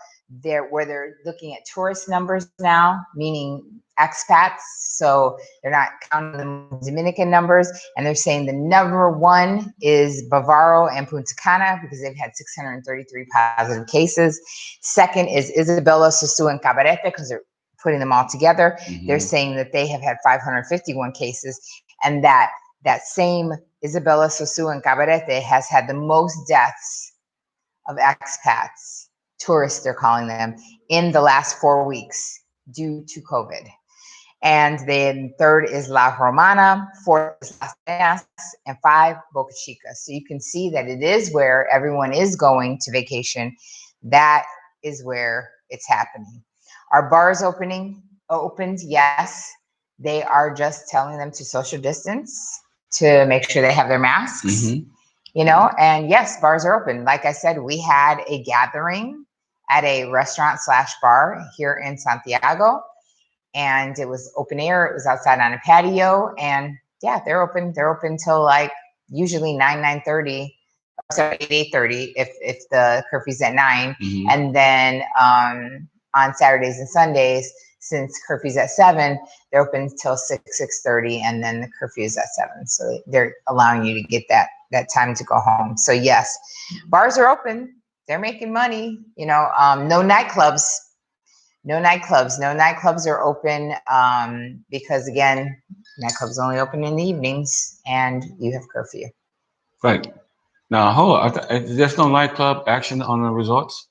where they're looking at tourist numbers now, meaning expats. So they're not counting the Dominican numbers, and they're saying the number one is Bavaro and Punta Cana because they've had 633 positive cases. Second is Isabela, Sosúa, and Cabarete because they're putting them all together. They're saying that they have had 551 cases, and that same Isabela, Sosúa, and Cabarete has had the most deaths of expats, tourists they're calling them, in the last 4 weeks due to COVID. And then third is La Romana, fourth is Las Vegas, and five, Boca Chica. So you can see that it is where everyone is going to vacation. That is where it's happening. Our bars opened, yes. They are just telling them to social distance, to make sure they have their masks, and yes, bars are open. Like I said, we had a gathering at a restaurant/bar here in Santiago, and it was open air. It was outside on a patio, and yeah, they're open. They're open till like usually 9:30, sorry, 8:30 if the curfew's at 9, and then on Saturdays and Sundays, since curfew's at 7, they're open till 6:30, and then the curfew is at 7. So they're allowing you to get that time to go home. So yes, bars are open. They're making money. No nightclubs. No nightclubs are open because, again, nightclubs only open in the evenings, and you have curfew. Right. Now, hold on. There's no nightclub action on the resorts?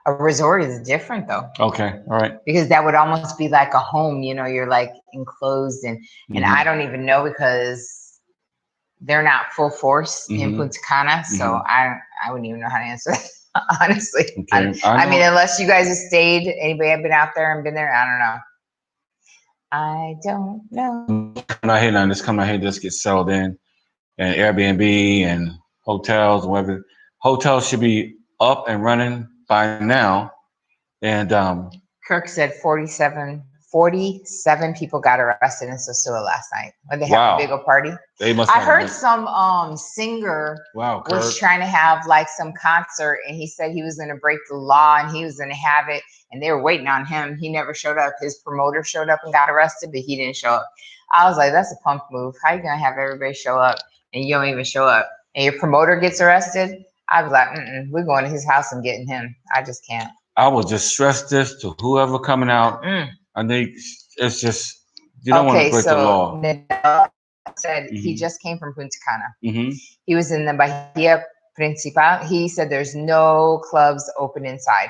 A resort is different, though. Okay. All right. Because that would almost be like a home. You're like enclosed, and I don't even know because they're not full force in Punta Cana, so I wouldn't even know how to answer that. Honestly, okay. I mean, unless you guys have stayed, anybody have been out there and been there? I don't know. Come out here, just get settled in, and Airbnb and hotels, whatever. Hotels should be up and running by now. And Kirk said 47 47 people got arrested in Sosua last night when they had a big old party. They must. I heard some singer was trying to have like some concert, and he said he was going to break the law and he was going to have it, and they were waiting on him. He never showed up. His promoter showed up and got arrested, but he didn't show up. I was like, that's a punk move. How you going to have everybody show up and you don't even show up, and your promoter gets arrested? I was like, we're going to his house and getting him. I just can't. I will just stress this to whoever coming out. I think it's just, you don't want to break the law. Nadal said he just came from Punta Cana. He was in the Bahia Principal. He said there's no clubs open inside.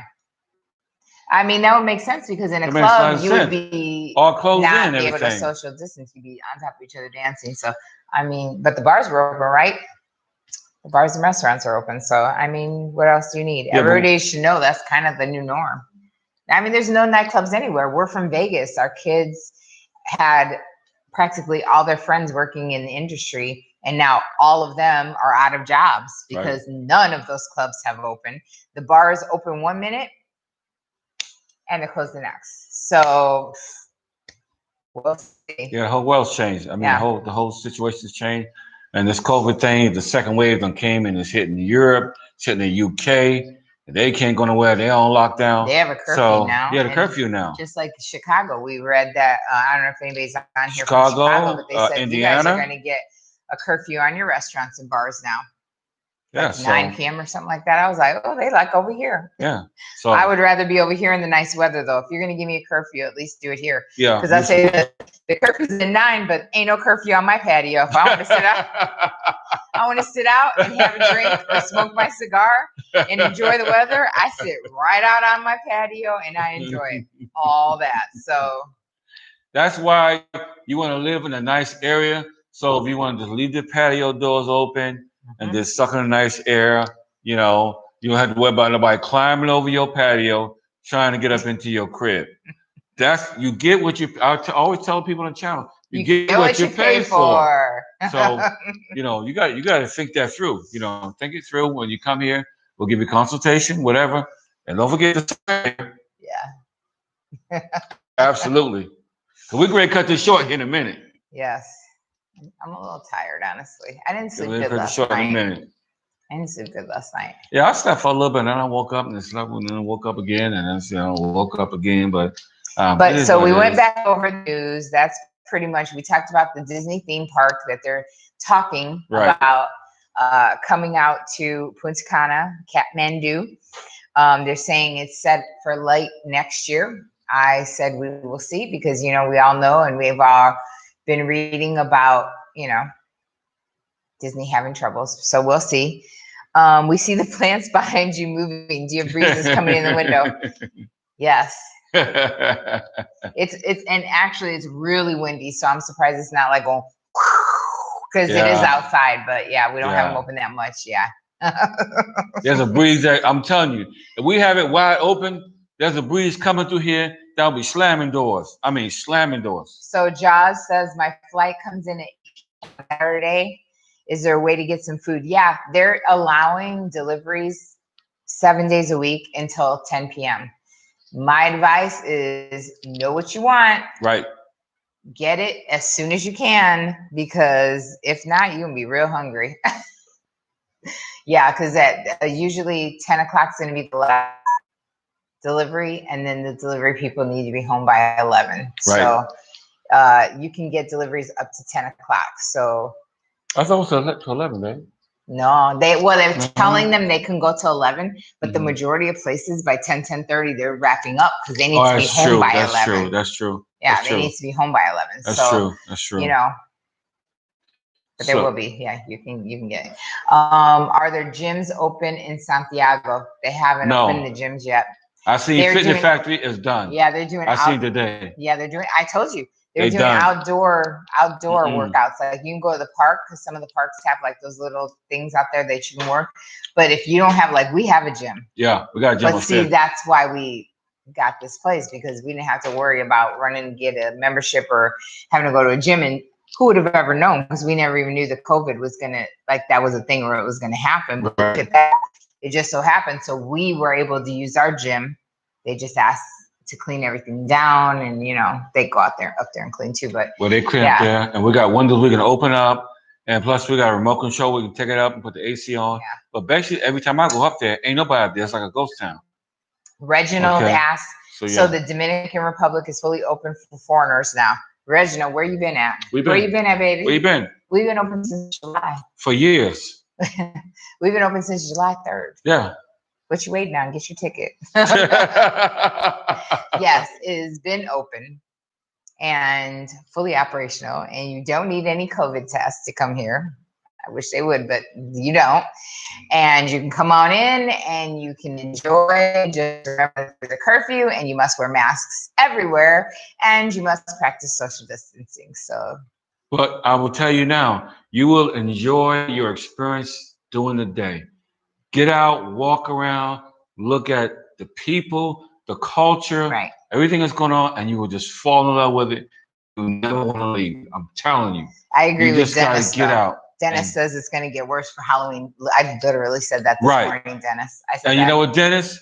I mean, that would make sense because in a club you would be all closed not in, be able to social distance. You'd be on top of each other dancing. So, I mean, but the bars were open, right? The bars and restaurants are open. So, I mean, what else do you need? Yeah, everybody should know that's kind of the new norm. I mean, there's no nightclubs anywhere. We're from Vegas. Our kids had practically all their friends working in the industry, and now all of them are out of jobs because none of those clubs have opened. The bars open 1 minute and they close the next. So we'll see. Yeah, the whole world's changed. I mean, the whole situation's changed. And this COVID thing, the second wave done came and it's hitting Europe, it's hitting the UK. They can't go nowhere. They're on lockdown. They have a curfew now. Yeah, the curfew now. Just like Chicago, we read that. I don't know if anybody's on here from Chicago, but they said Indiana, you guys are going to get a curfew on your restaurants and bars now. Yeah, like 9 p.m. or something like that. I was like, oh, they like over here. Yeah. So I would rather be over here in the nice weather, though. If you're going to give me a curfew, at least do it here. Yeah. Because I say the curfew's at 9, but ain't no curfew on my patio. If I want to sit out, I want to sit out and have a drink or smoke my cigar and enjoy the weather. I sit right out on my patio and I enjoy all that. So that's why you want to live in a nice area. So if you want to just leave the patio doors open and just suck in the nice air, you know, you don't have to worry about nobody climbing over your patio trying to get up into your crib. You get what you. I always tell people on the channel, you get what you pay for. So you know, you got to think that through. You know, think it through when you come here. We'll give you a consultation, whatever, and don't forget to say. Yeah. Absolutely. So we're going to cut this short in a minute. Yes. I'm a little tired, honestly. I didn't sleep good last night. I didn't sleep good last night. Yeah, I slept for a little bit, and then I woke up and slept, and then I woke up again, and then woke up again. But so we went back over the news. That's pretty much, we talked about the Disney theme park that they're talking about coming out to Punta Cana, Kathmandu. They're saying it's set for late next year. I said we will see because, you know, we all know and we've all been reading about, you know, Disney having troubles. So we'll see. We see the plants behind you moving. Do you have breezes coming in the window? Yes. And actually it's really windy. So I'm surprised it's not like going because it is outside. But yeah, we don't have them open that much. Yeah. There's a breeze that I'm telling you, if we have it wide open, there's a breeze coming through here that'll be slamming doors. I mean, slamming doors. So Jaws says my flight comes in at Saturday. Is there a way to get some food? Yeah, they're allowing deliveries 7 days a week until 10 p.m. My advice is know what you want. Right. Get it as soon as you can, because if not, you're going to be real hungry. Yeah, because usually 10 o'clock is going to be the last delivery, and then the delivery people need to be home by 11. Right. So you can get deliveries up to 10 o'clock. So I thought it was to 11, right? No, they're telling them they can go to 11, but the majority of places by 10:30 they're wrapping up because they need to be home by 11. That's true. Yeah, they need to be home by 11. That's true. You know, but there will be. Yeah, you can get it. Are there gyms open in Santiago? They haven't opened the gyms yet. I see Fitness Factory is done. Yeah, they're doing. I see today. Yeah, they're doing. I told you. They're doing outdoor workouts. Like you can go to the park because some of the parks have like those little things out there that you can work. But if you don't have, like, we have a gym. Yeah, we got a gym. But see, that's why we got this place, because we didn't have to worry about running to get a membership or having to go to a gym. And who would have ever known? Because we never even knew that COVID was gonna, like, that was a thing where it was gonna happen. But look at that. It just so happened. So we were able to use our gym. They just asked to clean everything down, and they go up there and clean too. But well, they clean up there, and we got windows we can open up, and plus we got a remote control. We can take it up and put the AC on. Yeah. But basically, every time I go up there, ain't nobody up there. It's like a ghost town. Reginald asked, so the Dominican Republic is fully open for foreigners now. Reginald, where you been at? Where you been at, baby? Where you been? We've been open since July. For years. We've been open since July 3rd. Yeah. What you waiting on? Get your ticket. Yes, it has been open and fully operational, and you don't need any COVID tests to come here. I wish they would, but you don't. And you can come on in and you can enjoy. Just remember the curfew, and you must wear masks everywhere, and you must practice social distancing. So, but I will tell you now, you will enjoy your experience during the day. Get out, walk around, look at the people, the culture, right, everything that's going on, and you will just fall in love with it. You never want to leave. I'm telling you. I agree with Dennis. You just gotta get out. Dennis says it's going to get worse for Halloween. I literally said that this morning, Dennis. I said, and you know what, Dennis?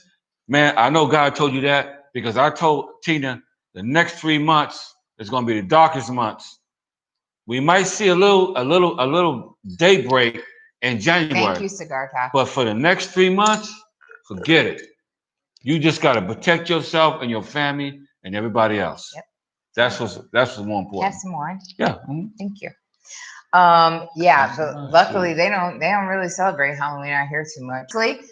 Man, I know God told you that because I told Tina the next 3 months is going to be the darkest months. We might see a little daybreak in January. Thank you, Cigar Talk. But for the next 3 months, forget it. You just got to protect yourself and your family and everybody else. Yep. That's what's more important. Have some more. Yeah. Thank you. But luckily they don't really celebrate Halloween out here too much.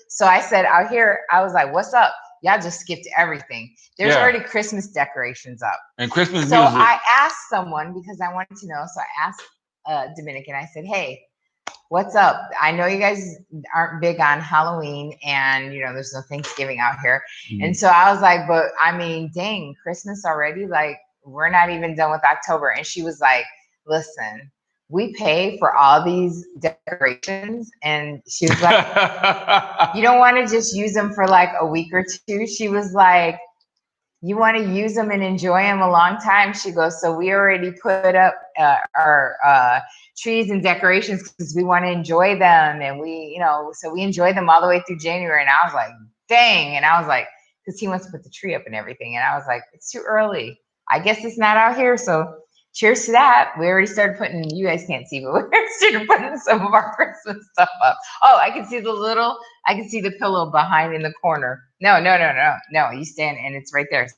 So I said out here, I was like, what's up? Y'all just skipped everything. There's already Christmas decorations up. And Christmas so music. I asked someone because I wanted to know. So I asked Dominican, I said, hey, what's up? I know you guys aren't big on Halloween, and there's no Thanksgiving out here. Mm-hmm. And so I was like, but I mean, dang, Christmas already? Like, we're not even done with October. And she was like, listen, we pay for all these decorations. And she was like, you don't want to just use them for like a week or two. She was like, you want to use them and enjoy them a long time. She goes, so we already put up our trees and decorations because we want to enjoy them. And so we enjoy them all the way through January. And I was like, dang. And I was like, because he wants to put the tree up and everything. And I was like, it's too early. I guess it's not out here. So cheers to that. We already started putting, you guys can't see, but we already started putting some of our Christmas stuff up. Oh, I can see the pillow behind in the corner. No. You stand and it's right there.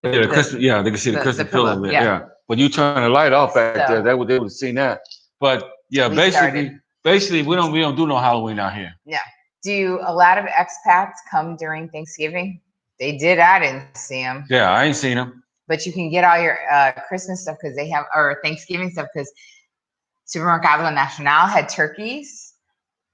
Yeah, they can see the Christmas pillow. Yeah. But you turn the light off back there, they would have seen that. But yeah, basically we don't do no Halloween out here. Yeah. Do a lot of expats come during Thanksgiving? They did. I didn't see them. Yeah, I ain't seen them. But you can get all your Christmas stuff because they have, or Thanksgiving stuff because Supermercado Nacional had turkeys.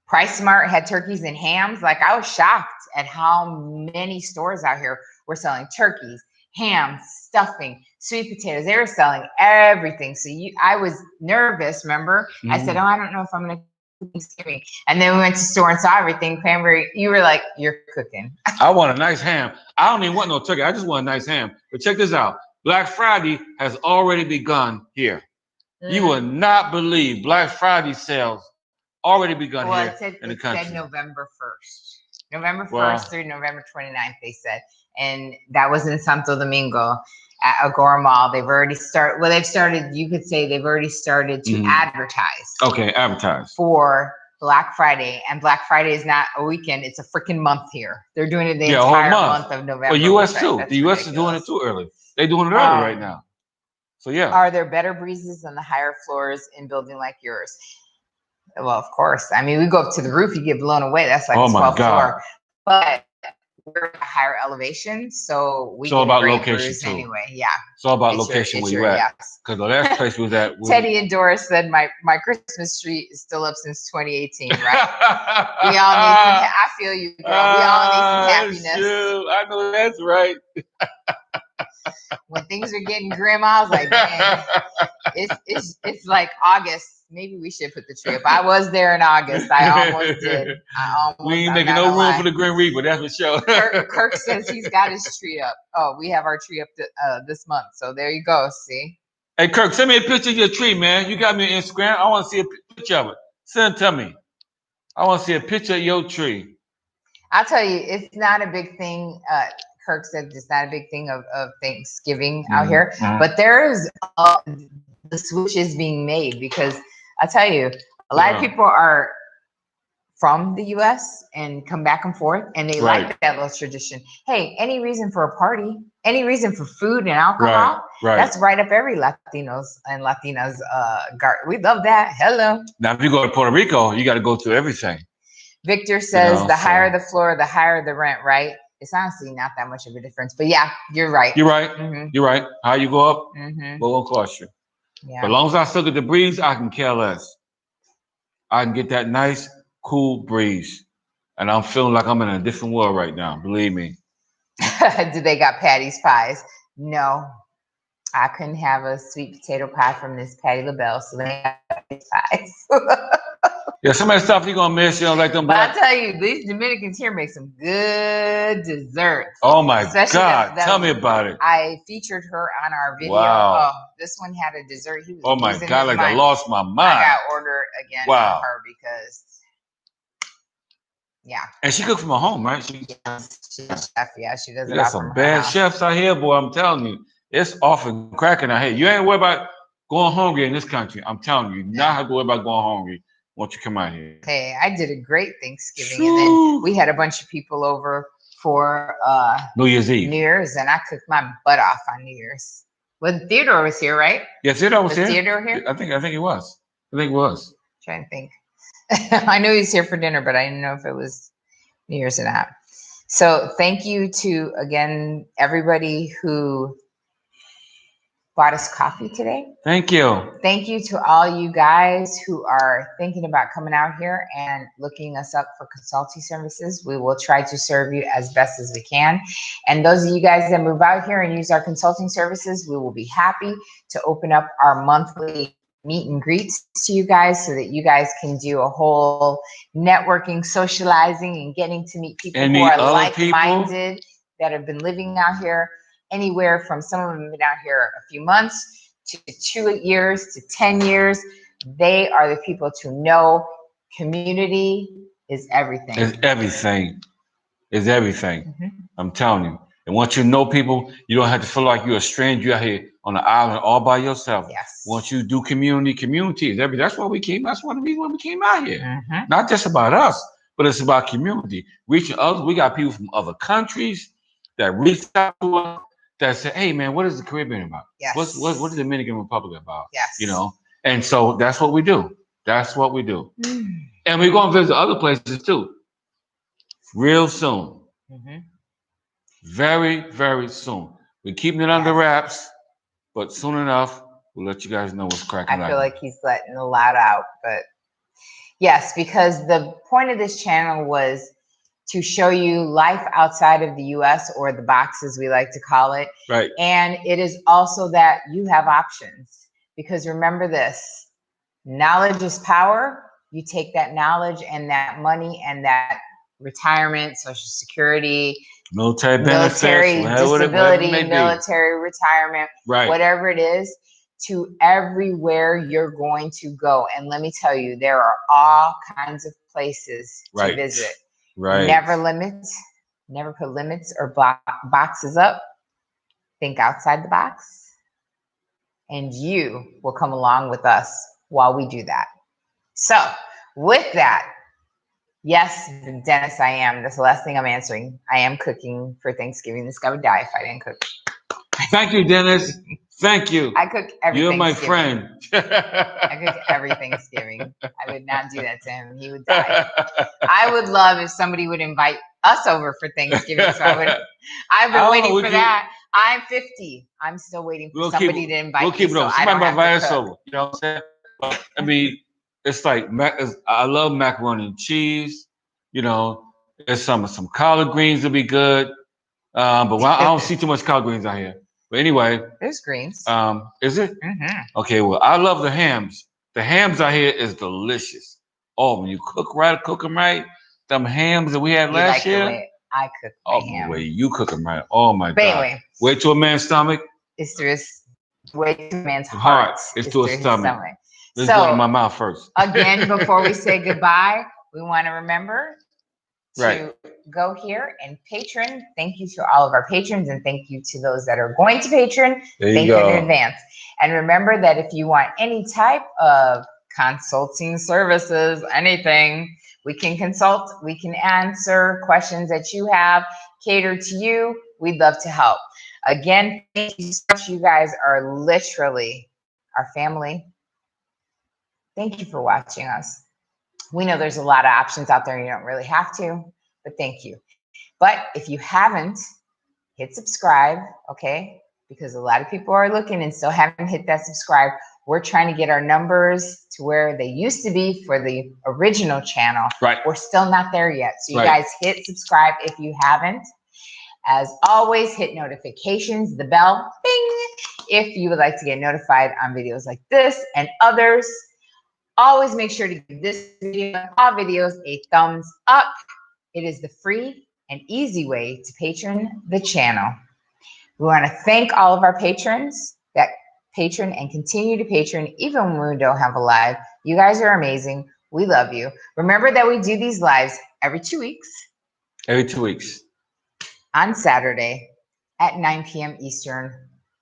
Price Smart had turkeys and hams. Like, I was shocked at how many stores out here were selling turkeys, hams, stuffing, sweet potatoes. They were selling everything. So I was nervous, remember? Mm-hmm. I said, I don't know if I'm going to Thanksgiving. And then we went to the store and saw everything. Cranberry, you were like, you're cooking. I want a nice ham. I don't even want no turkey. I just want a nice ham. But check this out. Black Friday has already begun here. You will not believe Black Friday sales already begun here in the country. It said November 1st. November 1st through November 29th, they said. And that was in Santo Domingo at Agora Mall. They've already started, you could say they've already started to advertise. Okay, advertise. For Black Friday. And Black Friday is not a weekend, it's a freaking month here. They're doing it the entire month of November. Well, U.S. too. The U.S. is doing it too early. They're doing it early right now. So yeah. Are there better breezes on the higher floors in building like yours? Well, of course. I mean, we go up to the roof, you get blown away. That's like 12th floor. But we're at a higher elevation, so we get about great location breeze too. Anyway. Yeah. It's all about location where you at. Because the last place we was at. Teddy and Doris said my Christmas tree is still up since 2018, right? We all need I feel you, girl. We all need some happiness. Shoot. I know that's right. When things are getting grim, I was like, man, it's like August. Maybe we should put the tree up. I was there in August. I almost did. We ain't making no room for the Grim Reaper. That's for sure. Kirk says he's got his tree up. Oh, we have our tree up this month. So there you go. See? Hey, Kirk, send me a picture of your tree, man. You got me on Instagram. I want to see a picture of it. Send it to me. I want to see a picture of your tree. I'll tell you, it's not a big thing. Kirk said it's not a big thing of Thanksgiving out here, but there's the switch is being made because I tell you, a lot of people are from the U.S. and come back and forth, and they like that little tradition. Hey, any reason for a party, any reason for food and alcohol, that's right up every Latinos and Latinas garden. We love that. Hello. Now, if you go to Puerto Rico, you got to go through everything. Victor says the higher the floor, the higher the rent, right? It's honestly not that much of a difference, but yeah, you're right. You're right. You're right. How you go up, what will cost you? Yeah. But as long as I still get the breeze, I can care less. I can get that nice, cool breeze. And I'm feeling like I'm in a different world right now. Believe me. Do they got Patty's pies? No. I couldn't have a sweet potato pie from this Patty LaBelle, so they got Patty's pies. Yeah, some of that stuff you're going to miss. You don't like them. But I tell you, these Dominicans here make some good desserts. Oh, my God. Tell me about it. I featured her on our video. Wow. Oh, this one had a dessert. He was oh, my God. Like I lost my mind. I got ordered again from her because, yeah. And she cooked from her home, right? She's a chef. Yeah, she does it. You got some bad chefs out here, boy. I'm telling you. It's off and cracking out here. You ain't worried about going hungry in this country. I'm telling you. You not have to worry about going hungry once you come out here. Hey, I did a great Thanksgiving. And then we had a bunch of people over for New Year's Eve. New Year's, and I cooked my butt off on New Year's. Well, Theodore was here, right? Yeah, Theodore was here. Theodore here? I think he was. Trying to think. I knew he was here for dinner, but I didn't know if it was New Year's or not. So thank you to, again, everybody who bought us coffee today. Thank you. Thank you to all you guys who are thinking about coming out here and looking us up for consulting services. We will try to serve you as best as we can. And those of you guys that move out here and use our consulting services, we will be happy to open up our monthly meet and greets to you guys so that you guys can do a whole networking, socializing, and getting to meet people who are like-minded that have been living out here. Anywhere from some of them have been out here a few months to 2 years to 10 years. They are the people to know. Community is everything. It's everything. It's everything. I'm telling you. And once you know people, you don't have to feel like you're a stranger. You're out here on the island all by yourself. Yes. Once you do community is everything. That's why we came. That's one of the reasons why we came out here. Not just about us, but it's about community. Reaching others. We got people from other countries that reach out to us. That say, hey man, what is the Caribbean about? Yes. What is the Dominican Republic about? Yes. You know, and so that's what we do. That's what we do. And we're going to visit other places too. Real soon. Very, very soon. We're keeping it under wraps, but soon enough, we'll let you guys know what's cracking. I feel like he's letting a lot out, but yes, because the point of this channel was to show you life outside of the US, or the box as we like to call it. Right. And it is also that you have options, because remember this, knowledge is power. You take that knowledge and that money and that retirement, Social Security, military benefits, military disability, military retirement, whatever it is, to everywhere you're going to go. And let me tell you, there are all kinds of places to visit. Never limits, never put limits or boxes up. Think outside the box, and you will come along with us while we do that. So with that, yes, Dennis, I am. That's the last thing I'm answering. I am cooking for Thanksgiving. This guy would die if I didn't cook. Thank you, Dennis. Thank you. I cook every You're my friend. I cook every Thanksgiving. I would not do that to him. He would die. I would love if somebody would invite us over for Thanksgiving. So I've been waiting for that. I'm 50. I'm still waiting for somebody to invite me. We'll keep it over. Somebody might invite us over. You know what I'm saying? I mean, it's like, I love macaroni and cheese. You know, there's some collard greens will be good. But I don't see too much collard greens out here. But anyway, there's greens. Is it? Okay, well, I love the hams. The hams out here is delicious. Oh, when you cook them right, them hams that we had last year. The way I cook my ham. The way you cook them right. Oh my God. Anyway, way to a man's stomach. It's through his way to a man's heart. It's to his stomach. Let's go to my mouth first. Again, before we say goodbye, we want to remember to go here and patron. Thank you to all of our patrons, and thank you to those that are going to patron. Thank you in advance. And remember that if you want any type of consulting services, anything, we can consult, we can answer questions that you have, cater to you. We'd love to help. Again, thank you so much. You guys are literally our family. Thank you for watching us. We know there's a lot of options out there. You don't really have to, but thank you. But if you haven't, hit subscribe, okay? Because a lot of people are looking and still haven't hit that subscribe. We're trying to get our numbers to where they used to be for the original channel. Right. We're still not there yet. So you guys hit subscribe if you haven't. As always, hit notifications, the bell, bing, if you would like to get notified on videos like this and others. Always make sure to give this video and all videos a thumbs up. It is the free and easy way to patron the channel. We want to thank all of our patrons that patron and continue to patron even when we don't have a live. You guys are amazing. We love you. Remember that we do these lives every 2 weeks. Every 2 weeks. On Saturday at 9 p.m. Eastern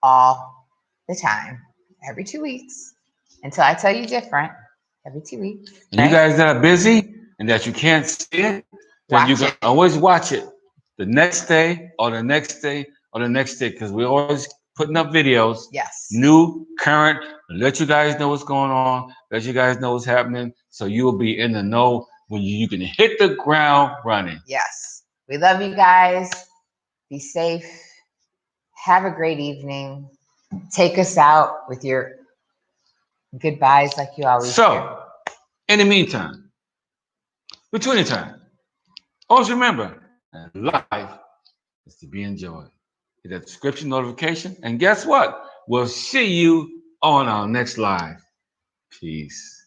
all the time. Every 2 weeks. Until I tell you different. Every 2 weeks. And you guys that are busy and that you can't see it, then you can always watch it the next day or the next day or the next day, because we're always putting up videos. Yes. New, current, let you guys know what's going on, let you guys know what's happening, so you will be in the know when you can hit the ground running. Yes. We love you guys. Be safe. Have a great evening. Take us out with your goodbyes like you always do. In the meantime, between the time, always remember, life is to be enjoyed. Hit that subscription notification, and guess what? We'll see you on our next live. Peace.